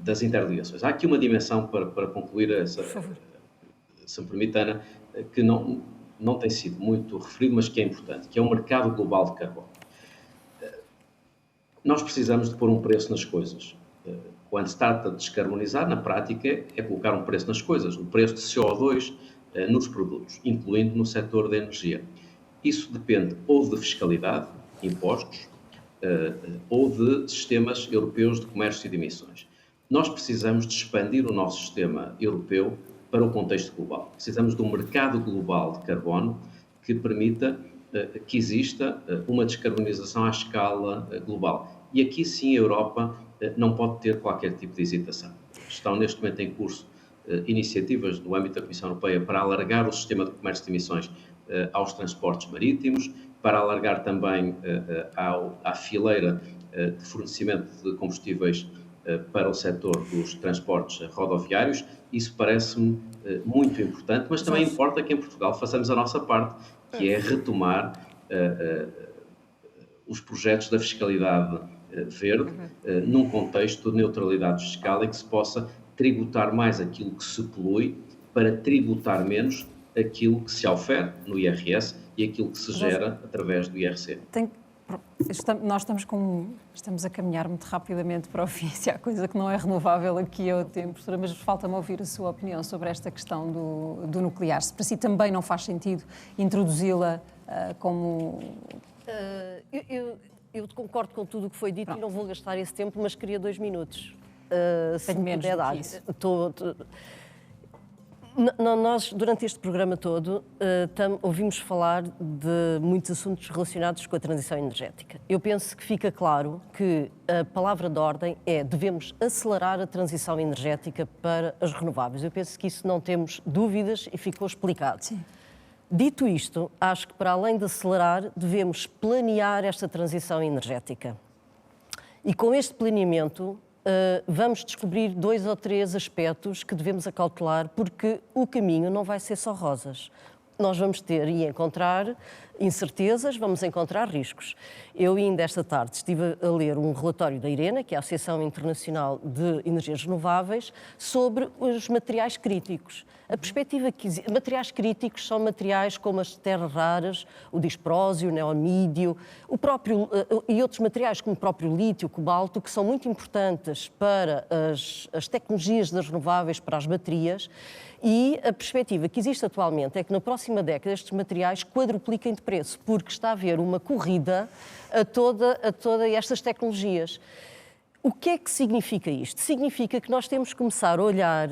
das interligações. Há aqui uma dimensão, para concluir, se me permite, Ana, que não tem sido muito referido, mas que é importante, que é o mercado global de carbono. Nós precisamos de pôr um preço nas coisas. Quando se trata de descarbonizar, na prática, é colocar um preço nas coisas, o preço de CO2 nos produtos, incluindo no setor da energia. Isso depende ou de fiscalidade, impostos, ou de sistemas europeus de comércio e de emissões. Nós precisamos de expandir o nosso sistema europeu para o contexto global. Precisamos de um mercado global de carbono que permita que exista uma descarbonização à escala global. E aqui sim a Europa não pode ter qualquer tipo de hesitação. Estão neste momento em curso iniciativas no âmbito da Comissão Europeia para alargar o sistema de comércio de emissões aos transportes marítimos, para alargar também à fileira de fornecimento de combustíveis para o setor dos transportes rodoviários. Isso parece-me muito importante, mas também importa que em Portugal façamos a nossa parte, que é retomar os projetos da fiscalidade verde num contexto de neutralidade fiscal em que se possa tributar mais aquilo que se polui para tributar menos aquilo que se ofere no IRS e aquilo que se gera através do IRC. Nós estamos a caminhar muito rapidamente para o fim, se há coisa que não é renovável aqui é o tempo, professora, mas falta-me ouvir a sua opinião sobre esta questão do nuclear. Se para si também não faz sentido introduzi-la como... Eu concordo com tudo o que foi dito e não vou gastar esse tempo, mas queria 2 minutos. Se Tenho menos puder do que dar. isso. Nós, durante este programa todo, ouvimos falar de muitos assuntos relacionados com a transição energética. Eu penso que fica claro que a palavra de ordem é devemos acelerar a transição energética para as renováveis. Eu penso que isso não temos dúvidas e ficou explicado. Sim. Dito isto, acho que para além de acelerar, devemos planear esta transição energética. E com este planeamento, vamos descobrir 2 ou 3 aspectos que devemos acautelar, porque o caminho não vai ser só rosas. Nós vamos ter e encontrar incertezas, vamos encontrar riscos. Eu ainda esta tarde estive a ler um relatório da IRENA, que é a Associação Internacional de Energias Renováveis, sobre os materiais críticos. A perspectiva que materiais críticos são materiais como as terras raras, o disprósio, o neonídeo, e outros materiais como o próprio lítio, o cobalto, que são muito importantes para as tecnologias das renováveis, para as baterias. E a perspectiva que existe atualmente é que na próxima década estes materiais quadrupliquem de preço, porque está a haver uma corrida a todas estas tecnologias. O que é que significa isto? Significa que nós temos que começar a olhar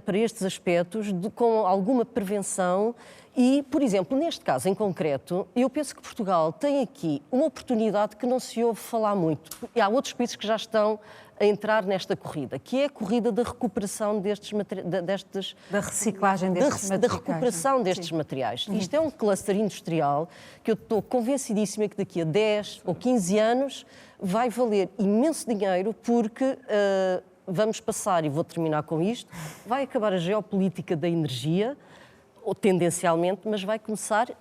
para estes aspectos com alguma prevenção e, por exemplo, neste caso em concreto, eu penso que Portugal tem aqui uma oportunidade que não se ouve falar muito. E há outros países que já estão a entrar nesta corrida, que é a corrida da recuperação da reciclagem destes materiais. Da recuperação destes materiais. Isto é um cluster industrial que eu estou convencidíssima que daqui a 10 ou 15 anos vai valer imenso dinheiro, porque vamos passar, e vou terminar com isto, vai acabar a geopolítica da energia, ou tendencialmente, mas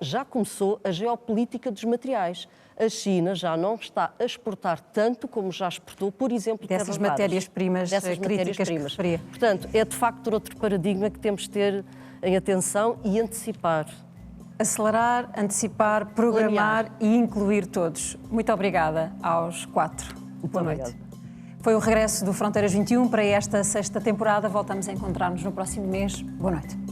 já começou a geopolítica dos materiais. A China já não está a exportar tanto como já exportou, por exemplo, dessas matérias-primas críticas que referia. Portanto, é de facto outro paradigma que temos de ter em atenção e antecipar. Acelerar, antecipar, programar e incluir todos. Muito obrigada aos 4. Boa noite. Foi o regresso do Fronteiras 21 para esta 6ª temporada. Voltamos a encontrar-nos no próximo mês. Boa noite.